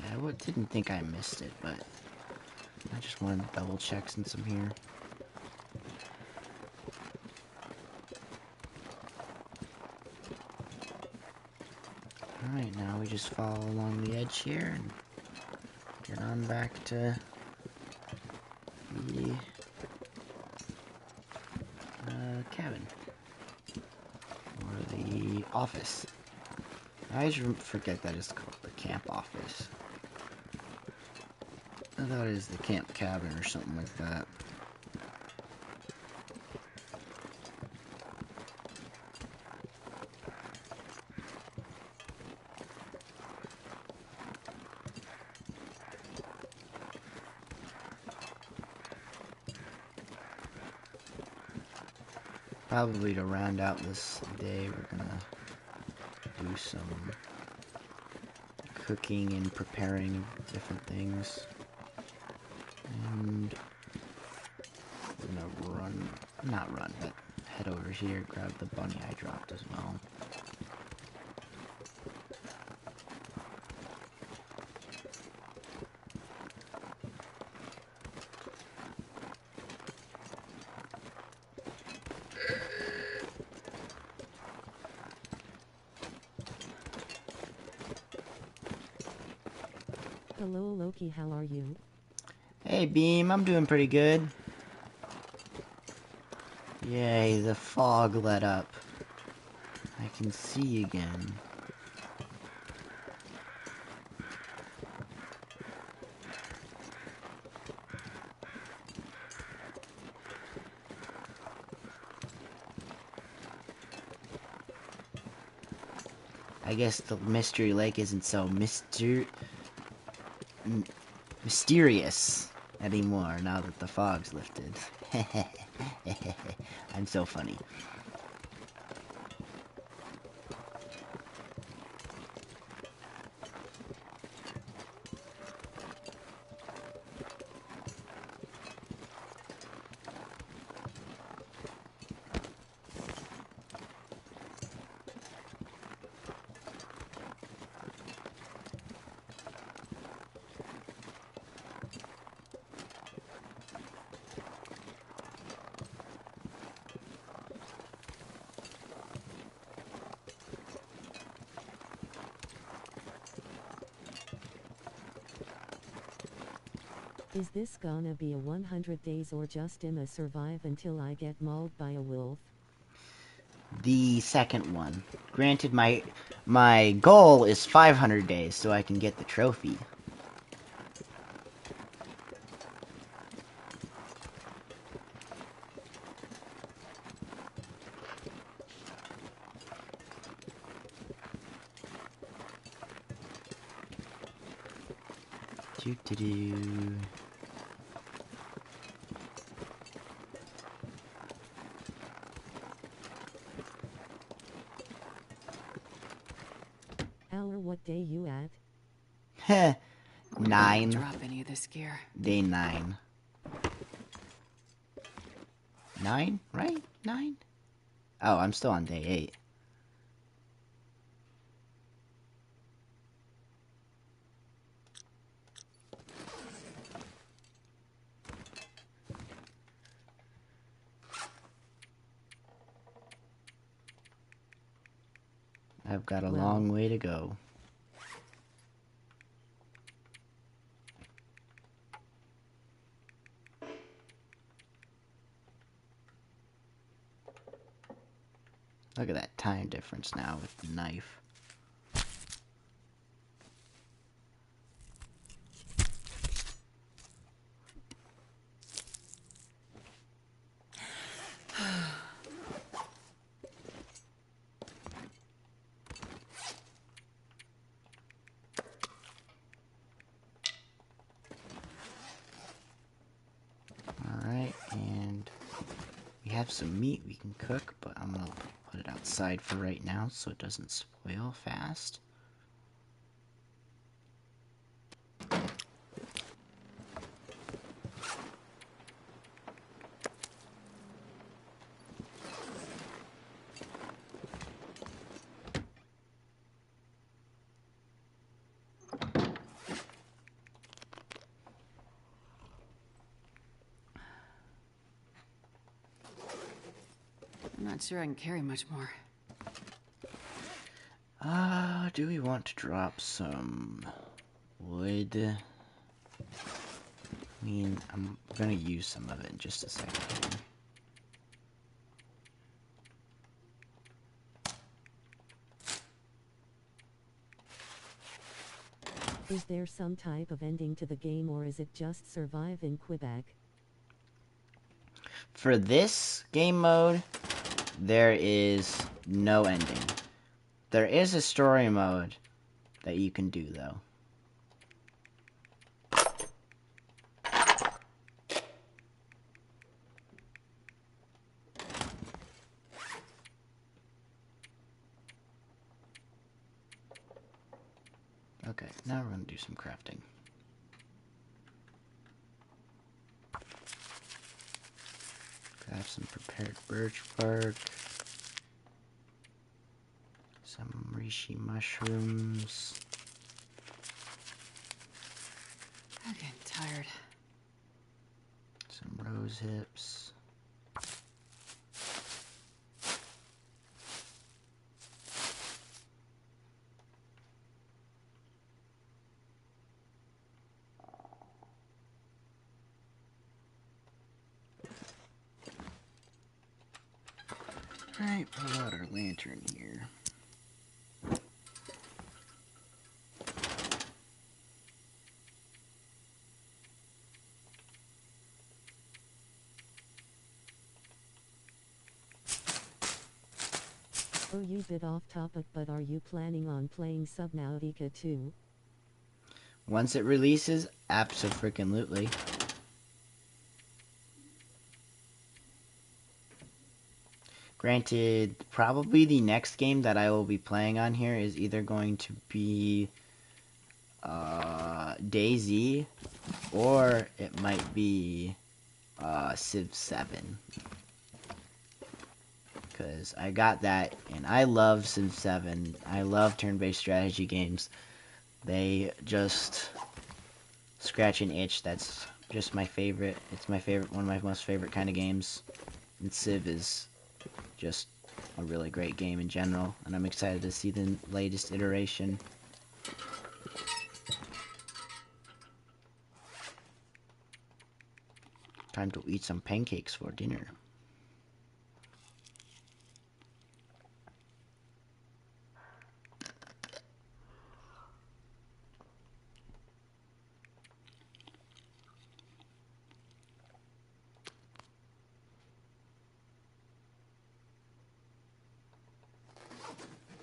Yeah, I didn't think I missed it, but I just wanted to double check since I'm here. Alright, now we just follow along the edge here and get on back to office. I always forget that it's called the camp office. I thought it was the camp cabin or something like that. Probably to round out this day, we're gonna do some cooking and preparing different things. And we're gonna not run, but head over here, grab the bunny I dropped as well. Hello Loki, how are you? Hey Beam, I'm doing pretty good. Yay, the fog let up. I can see again. I guess the Mystery Lake isn't so mysterious anymore now that the fog's lifted. I'm so funny. Is this gonna be a 100 days or just I'ma survive until I get mauled by a wolf? The second one. Granted, my goal is 500 days so I can get the trophy. Doo-doo-doo. Hour, what day you at? Heh. I wonder if I can 9. drop any of this gear. Day 9. 9? Right? 9? Oh, I'm still on day 8. I've got a long way to go. Look at that time difference now with the knife. Alright, and we have some meat we can cook, but I'm gonna put it outside for right now so it doesn't spoil fast. I'm not sure I can carry much more. Do we want to drop some wood? I mean, I'm gonna use some of it in just a second. Is there some type of ending to the game, or is it just survive in Quebec? For this game mode, there is no ending. There is a story mode that you can do, though. Okay, now we're going to do some crafting. Craft some prepared birch bark. Some reishi mushrooms. I'm getting tired. Some rose hips. Alright, pull out our lantern here. Oh, you bit off topic, but are you planning on playing Subnautica 2? Once it releases, abso-freaking-lutely. Granted, probably the next game that I will be playing on here is either going to be DayZ, or it might be Civ 7. Because I got that, and I love Civ 7. I love turn-based strategy games. They just scratch an itch. That's just my favorite. It's my favorite, one of my most favorite kind of games. And Civ is just a really great game in general, and I'm excited to see the latest iteration. Time to eat some pancakes for dinner.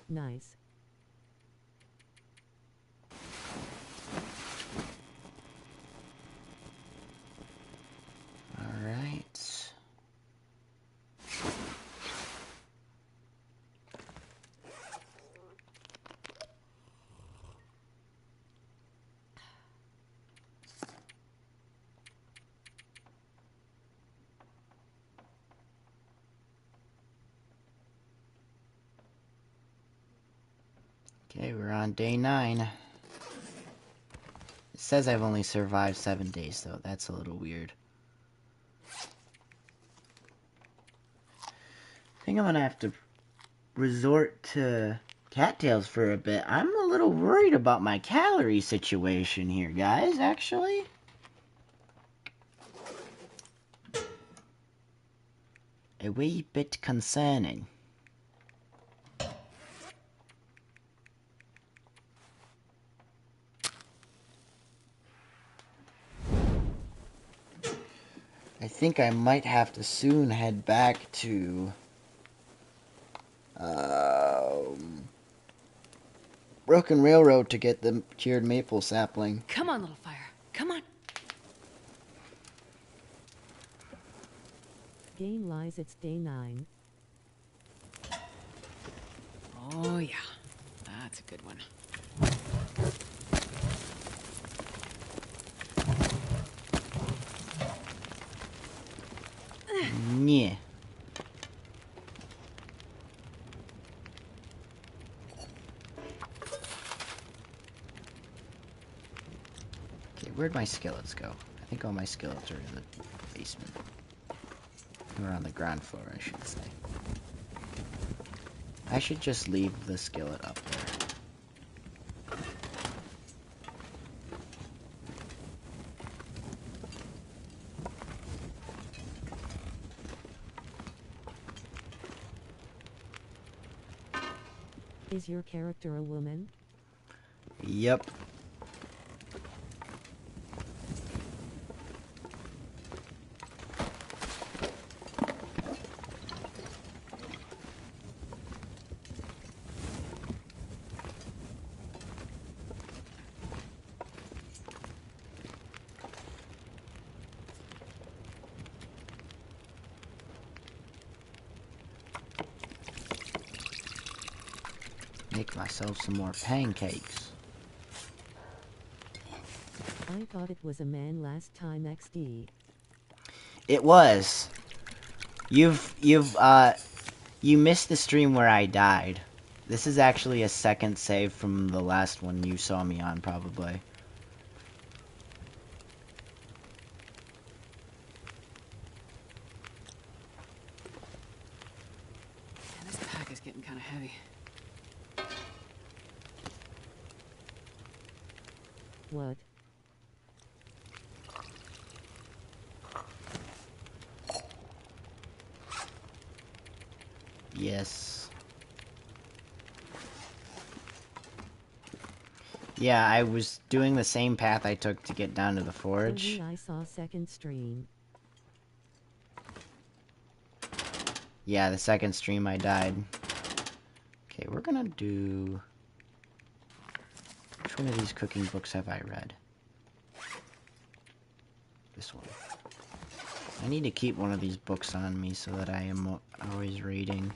Nice. Alright. Okay, we're on day 9. It says I've only survived 7 days, though. That's a little weird. I think I'm gonna have to resort to cattails for a bit. I'm a little worried about my calorie situation here, guys, actually. A wee bit concerning. I think I might have to soon head back to Broken Railroad to get the cured maple sapling. Come on, little fire. Come on. Game lies, it's day 9. Oh, yeah. That's a good one. Yeah. Okay, where'd my skillets go? I think all my skillets are in the basement. Or on the ground floor, I should say. I should just leave the skillet up there. Is your character a woman? Yep. Make myself some more pancakes. I thought it was a man last time XD. It was. You missed the stream where I died. This is actually a second save from the last one you saw me on, probably. Man, this pack is getting kind of heavy. What? Yes. Yeah, I was doing the same path I took to get down to the forge. I saw second stream. Yeah, the second stream I died. Okay, we're gonna do... Which one of these cooking books have I read? This one. I need to keep one of these books on me so that I am always reading.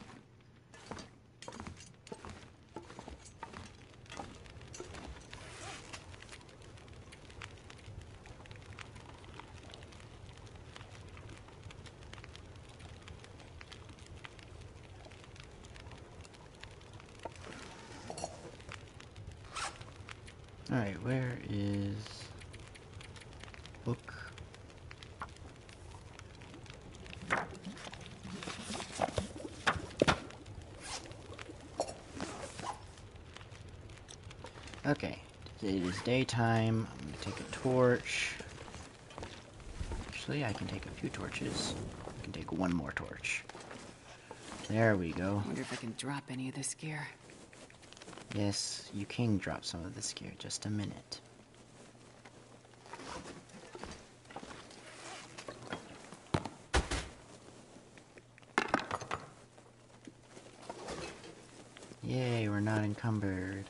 Alright, where is... book? Okay, it is daytime. I'm gonna take a torch. Actually, I can take a few torches. I can take one more torch. There we go. Wonder if I can drop any of this gear. Yes, you can drop some of this gear. Just a minute. Yay, we're not encumbered.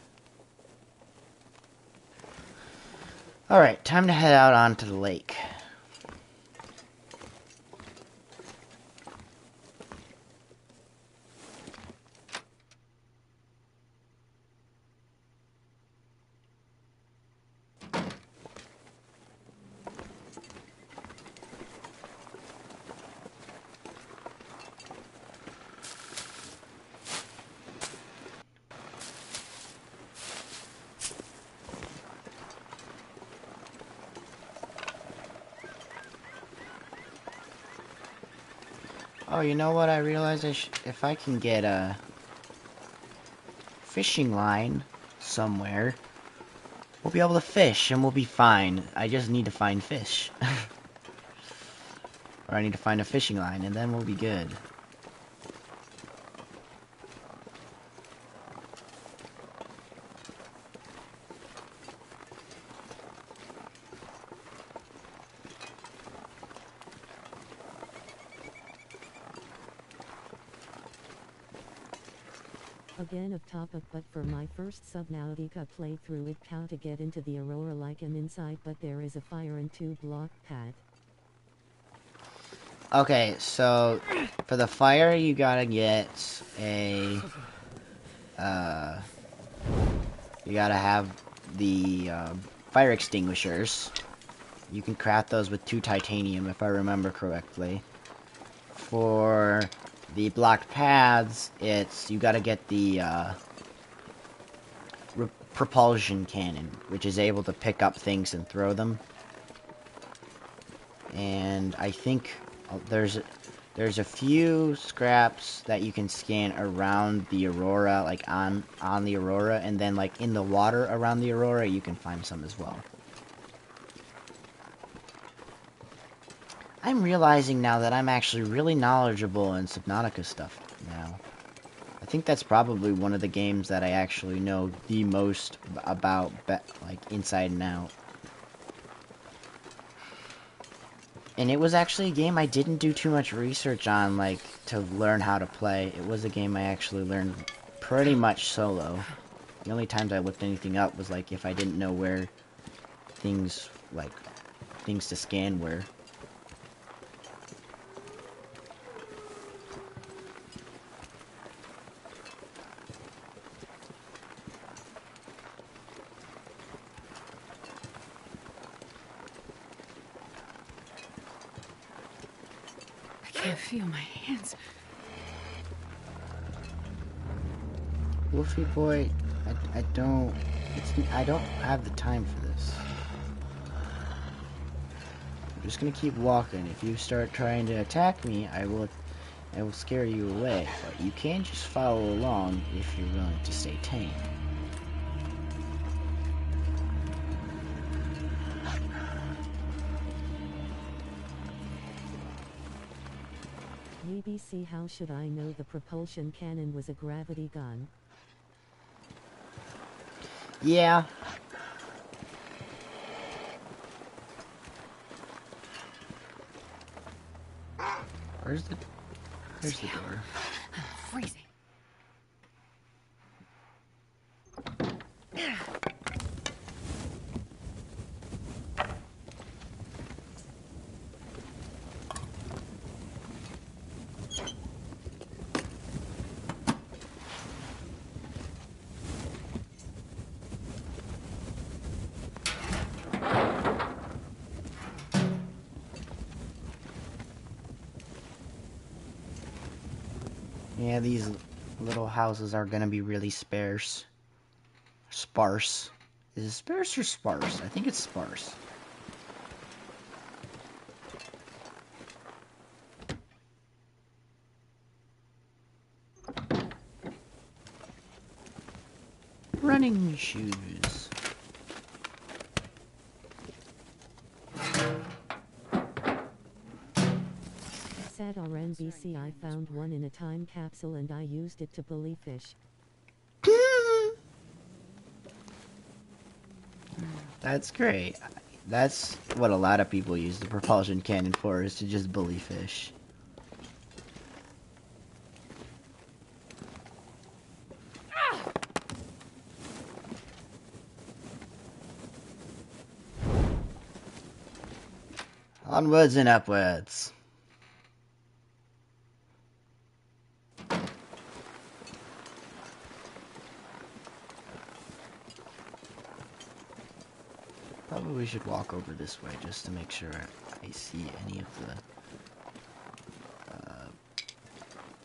Alright, time to head out onto the lake. Oh, you know what? I realized if I can get a fishing line somewhere, we'll be able to fish and we'll be fine. I just need to find fish. Or I need to find a fishing line and then we'll be good. Again off topic, but for my first Subnautica playthrough, it how to get into the Aurora like I'm inside, but there is a fire and 2-block pad. Okay, so for the fire you gotta get a you gotta have the fire extinguishers. You can craft those with 2 titanium if I remember correctly. For the blocked paths, it's you gotta get the propulsion cannon, which is able to pick up things and throw them. And I think there's a few scraps that you can scan around the Aurora, like on the Aurora, and then like in the water around the Aurora, you can find some as well. I'm realizing now that I'm actually really knowledgeable in Subnautica stuff now. I think that's probably one of the games that I actually know the most about, like, inside and out. And it was actually a game I didn't do too much research on, like, to learn how to play. It was a game I actually learned pretty much solo. The only times I looked anything up was, like, if I didn't know where things, like, things to scan were. can't feel my hands. Wolfie boy, I don't have the time for this. I'm just gonna keep walking. If you start trying to attack me, I will scare you away. But you can just follow along if you're willing to stay tame. BBC, how should I know the propulsion cannon was a gravity gun? Yeah. There's the door. I'm freezing. Yeah, these little houses are gonna be really sparse. Sparse. Is it sparse or sparse? I think it's sparse. Running shoes. Sad RNBC, I found one in a time capsule and I used it to bully fish. That's great. That's what a lot of people use the propulsion cannon for, is to just bully fish. Onwards and upwards. Probably we should walk over this way just to make sure I see any of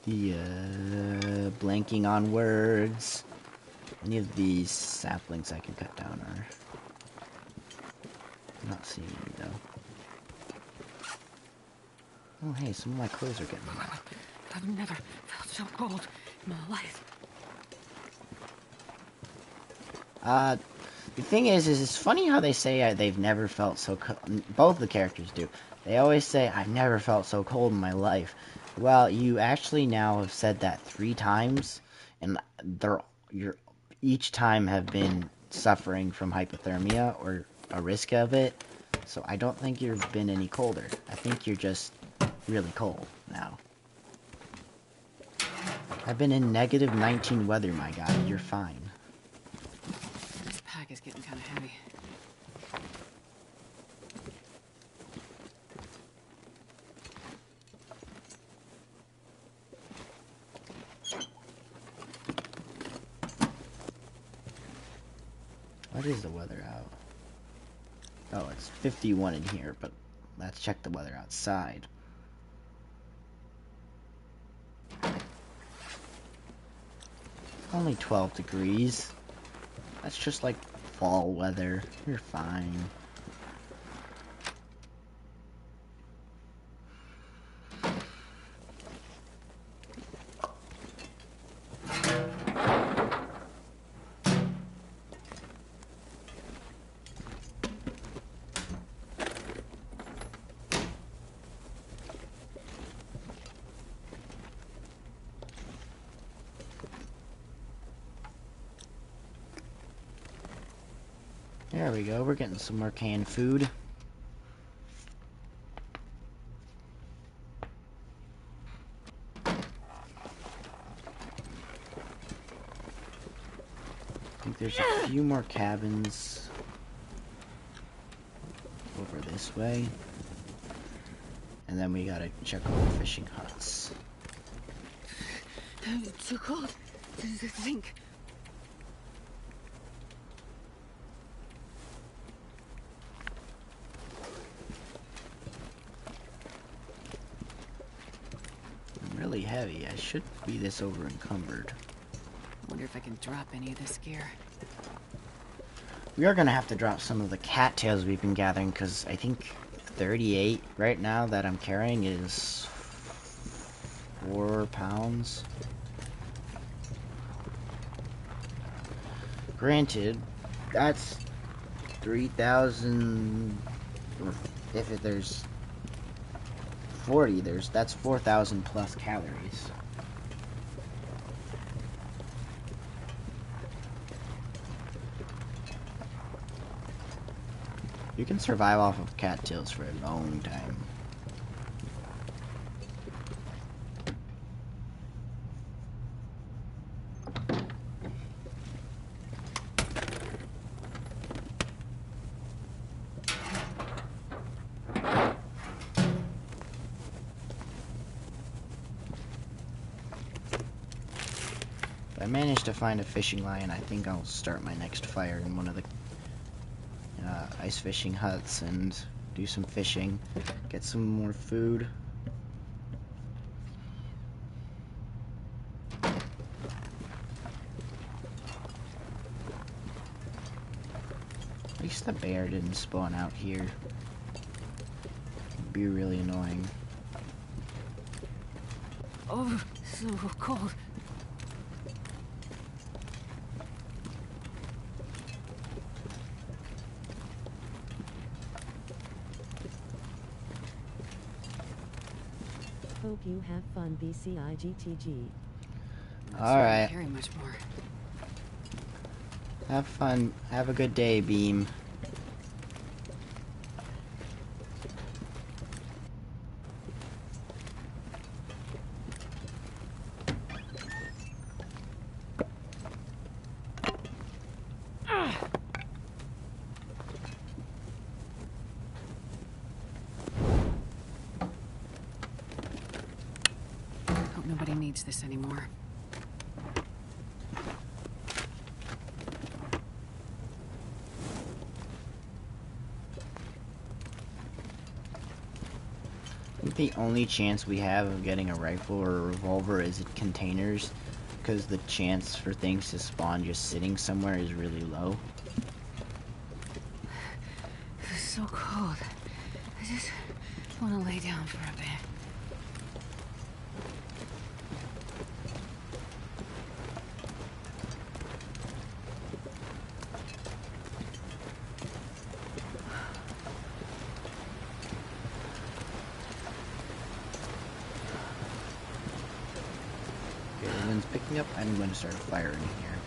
the blanking on words. Any of these saplings I can cut down are not seeing any though. Oh hey, some of my clothes are getting wet. I've never felt so cold in my life. The thing is it's funny how they say they've never felt so cold. Both the characters do. They always say, I've never felt so cold in my life. Well, you actually now have said that 3 times, and each time have been suffering from hypothermia or a risk of it. So I don't think you've been any colder. I think you're just really cold now. I've been in negative 19 weather, my guy. You're fine. This pack is getting kind of heavy. What is the weather out? Oh, it's 51 in here, but let's check the weather outside. Only 12 degrees. That's just like fall weather. You're fine. There we go, we're getting some more canned food. I think there's a few more cabins over this way. And then we gotta check all the fishing huts. It's too cold to think. fairly heavy. I shouldn't be this over encumbered. Wonder if I can drop any of this gear. We are gonna have to drop some of the cattails we've been gathering, because I think 38 right now that I'm carrying is 4 pounds. Granted, that's 3,000, or there's 40, that's 4,000 plus calories. You can survive off of cattails for a long time. If I manage to find a fishing line, I think I'll start my next fire in one of the ice fishing huts and do some fishing, get some more food. At least the bear didn't spawn out here. It'd be really annoying. Oh, so cold. Hope you have fun, BCIGTG. Alright. Carry much more. Have fun. Have a good day, Beam. Hope nobody needs this anymore. I think the only chance we have of getting a rifle or a revolver is in containers, because the chance for things to spawn just sitting somewhere is really low. It's so cold. I just want to lay down for a bit. Okay, the wind's picking up. I'm going to start a fire in here.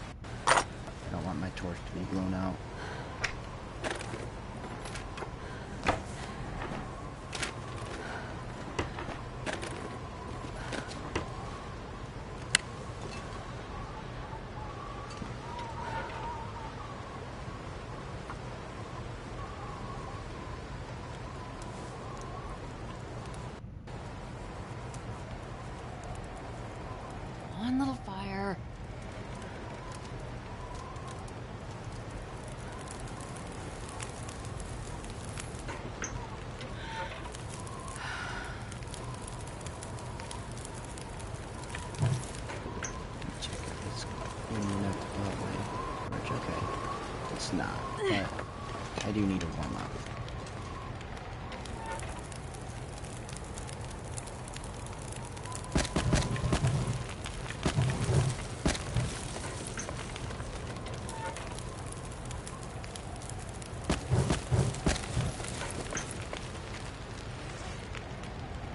I don't want my torch to be blown out. One little fire. Check if it's in enough torch. Okay, it's not, but I do need to warm up.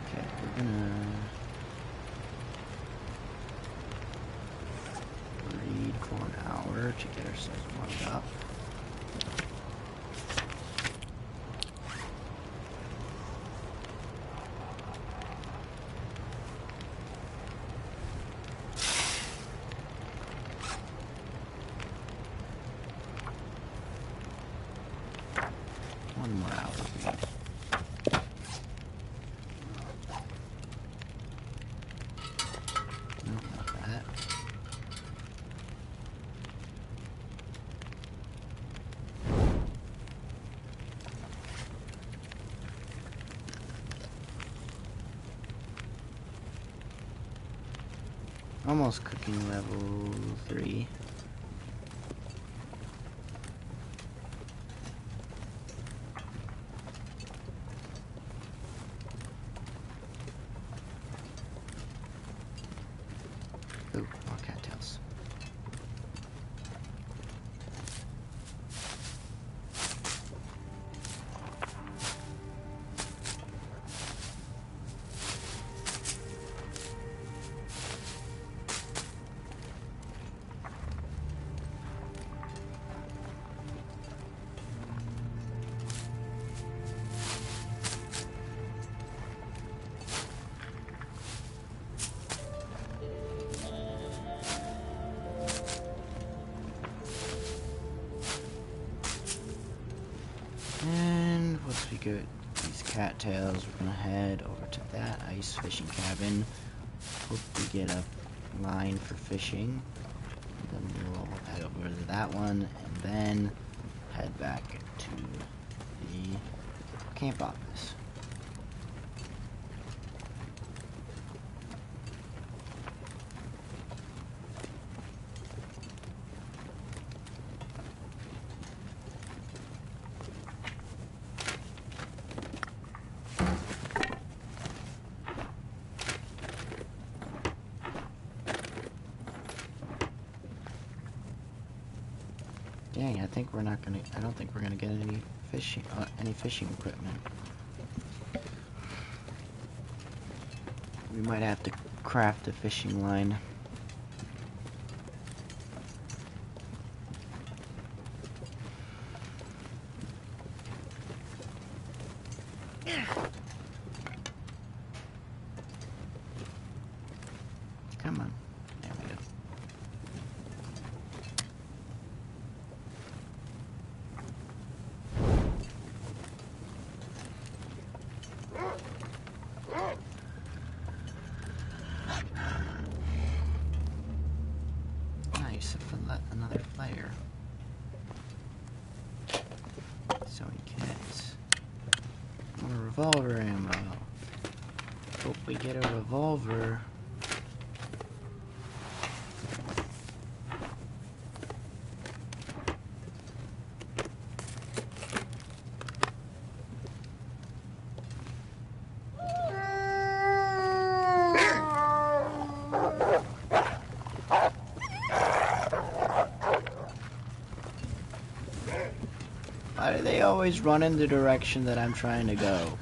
Okay, we're gonna read for an hour to get ourselves warmed up. One more hour. No, not that. Almost cooking level 3. Ooh, more cattails. And once we get these cattails, we're gonna head over to that ice fishing cabin. Hope we get a line for fishing. Then we'll head over to that one, and then head back to the camp office. Dang, I don't think we're gonna get any fishing equipment. We might have to craft a fishing line. Come on. There we go. Nice, another flare. So we get more revolver ammo. Hope we get a revolver. Why do they always run in the direction that I'm trying to go?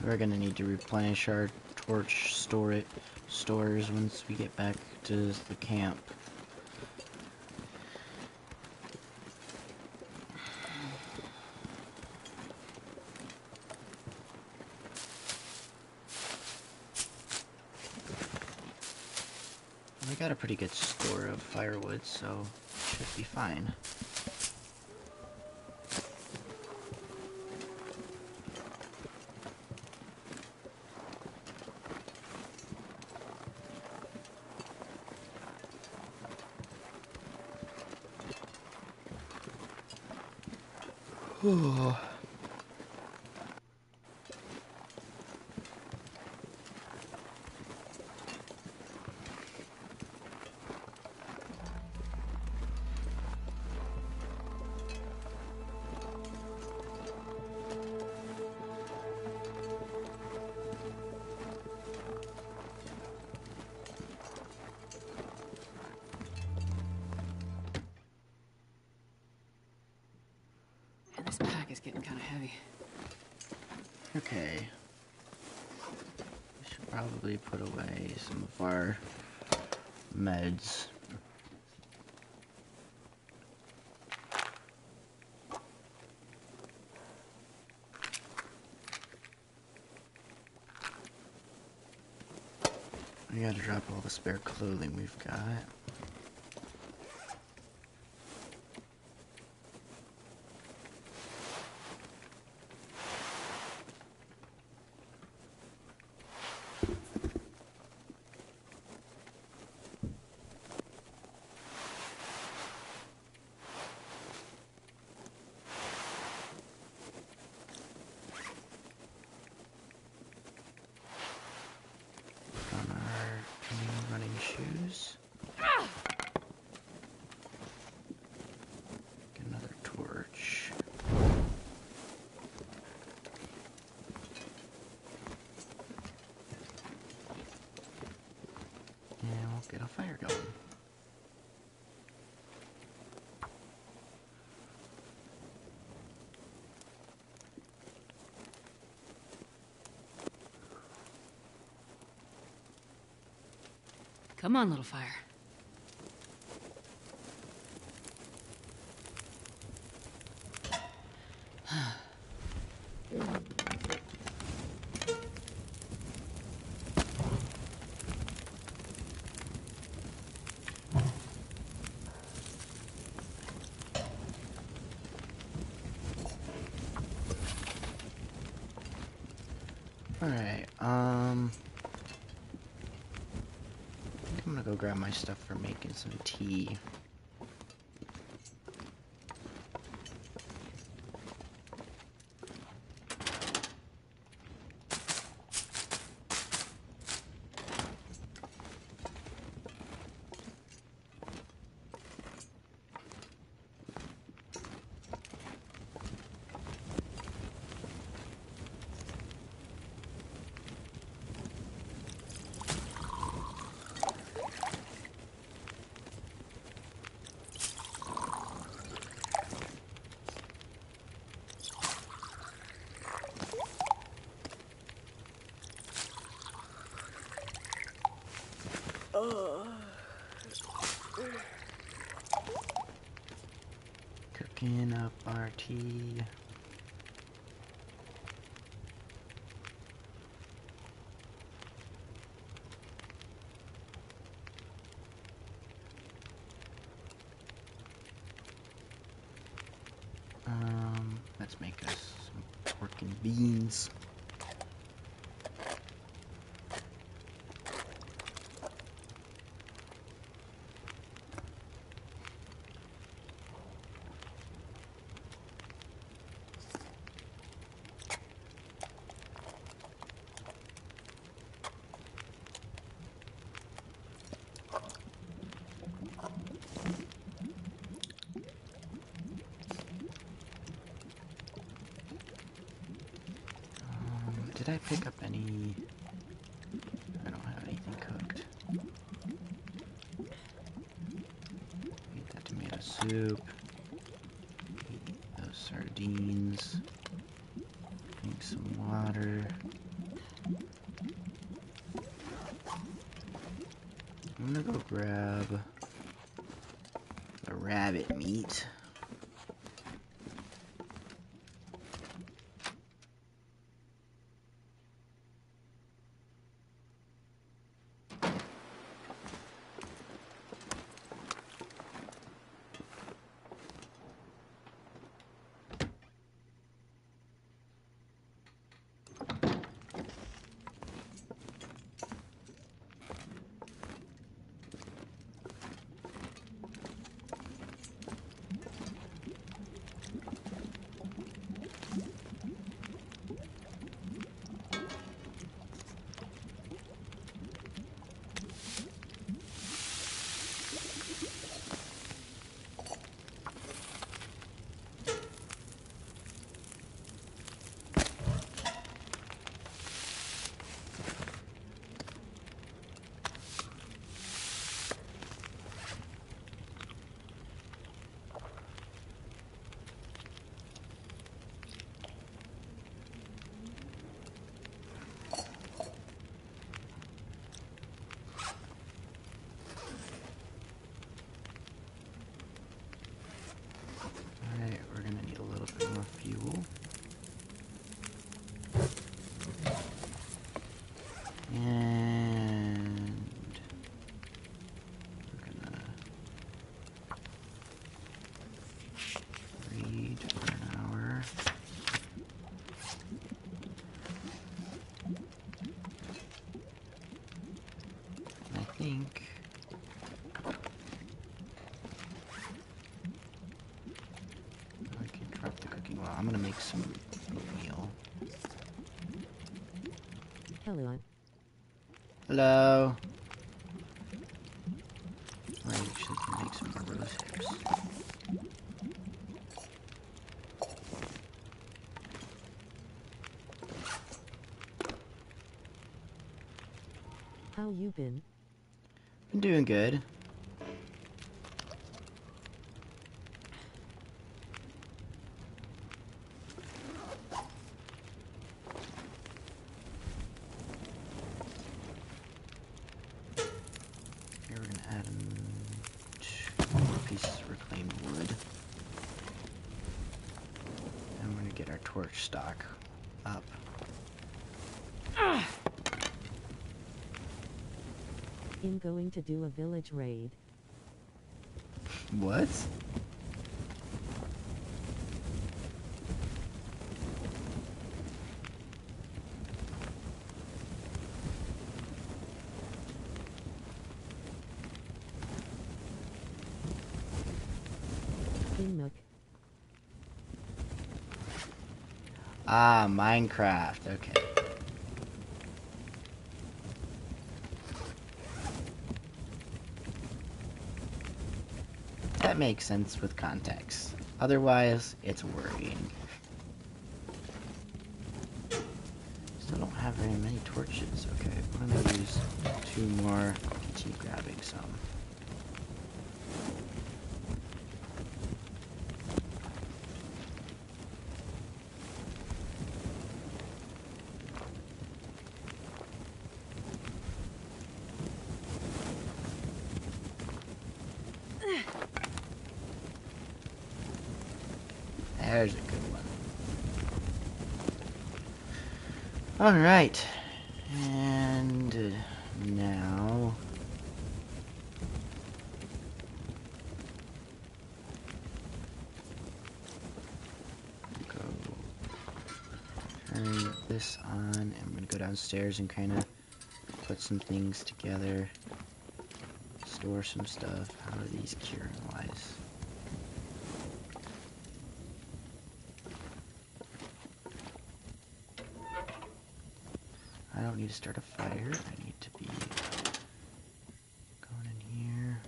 We're gonna need to replenish our torch stores once we get back to the camp. We got a pretty good store of firewood, so should be fine. Ooh. getting kind of heavy. Okay. We should probably put away some of our meds. We gotta drop all the spare clothing we've got. On our canoe running shoes. Get another torch. And we'll get a fire going. Come on, little fire. Alright, I'm gonna go grab my stuff for making some tea. Cooking up our tea. Let's make us some pork and beans. Did I pick up any? I don't have anything cooked. Eat that tomato soup. Eat those sardines. Drink some water. I'm gonna go grab the rabbit meat. think I can drop the cooking oil. I'm gonna make some oatmeal. Hello. Hello. I actually can make some more rose hips. How you been? Been doing good. Here we're gonna add in 2 more pieces of reclaimed wood. And we're gonna get our torch stock up. I'm going to do a village raid. What? Nook. Ah, Minecraft. Okay. That makes sense with context. Otherwise, it's worrying. Still don't have very many torches. Okay, I'm gonna use 2 more. Continue grabbing some. There's a good one. Alright. And now... go turn this on, and I'm gonna go downstairs and kind of put some things together. Store some stuff. How are these curing wise? I don't need to start a fire. I need to be going in here.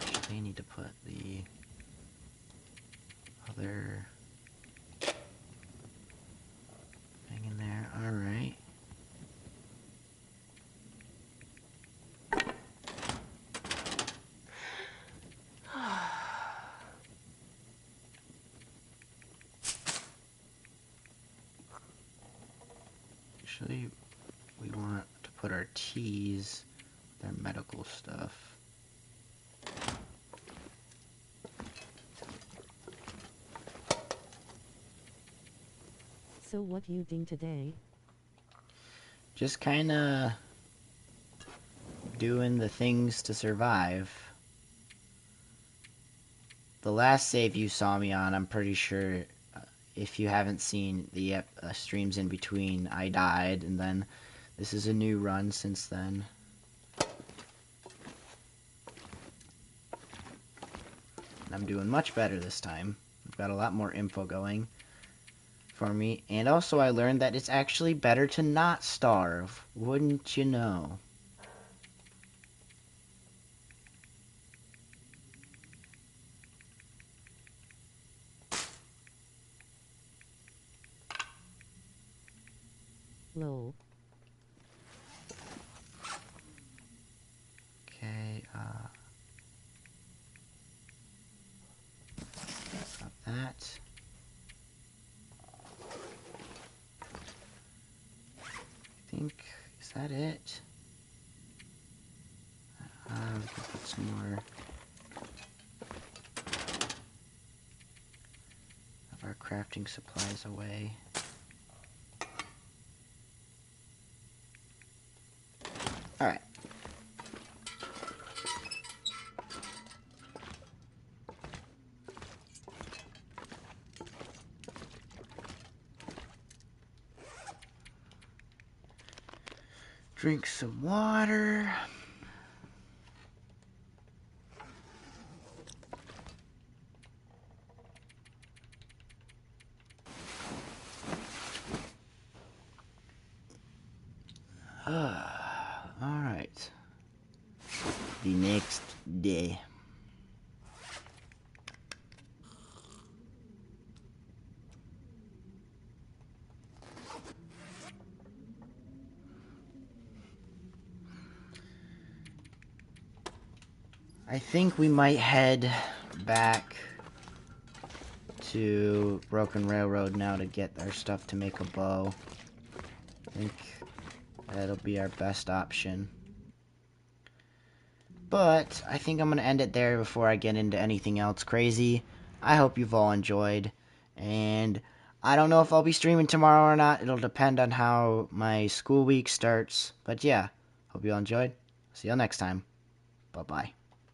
Actually, I need to put the other thing in there. Alright. Actually, we want to put our teas, their medical stuff. So what you doing today? Just kind of doing the things to survive. The last save you saw me on, I'm pretty sure, if you haven't seen the streams in between, I died, and then this is a new run since then. And I'm doing much better this time. I've got a lot more info going for me. And also I learned that it's actually better to not starve. Wouldn't you know? Lol. Okay, got that. I think, is that it? We can put some more of our crafting supplies away. Alright. Drink some water. Alright. The next day. I think we might head back to Broken Railroad now to get our stuff to make a bow. I think that'll be our best option. But I think I'm going to end it there before I get into anything else crazy. I hope you've all enjoyed. And I don't know if I'll be streaming tomorrow or not. It'll depend on how my school week starts. But yeah, hope you all enjoyed. See you all next time. Bye-bye.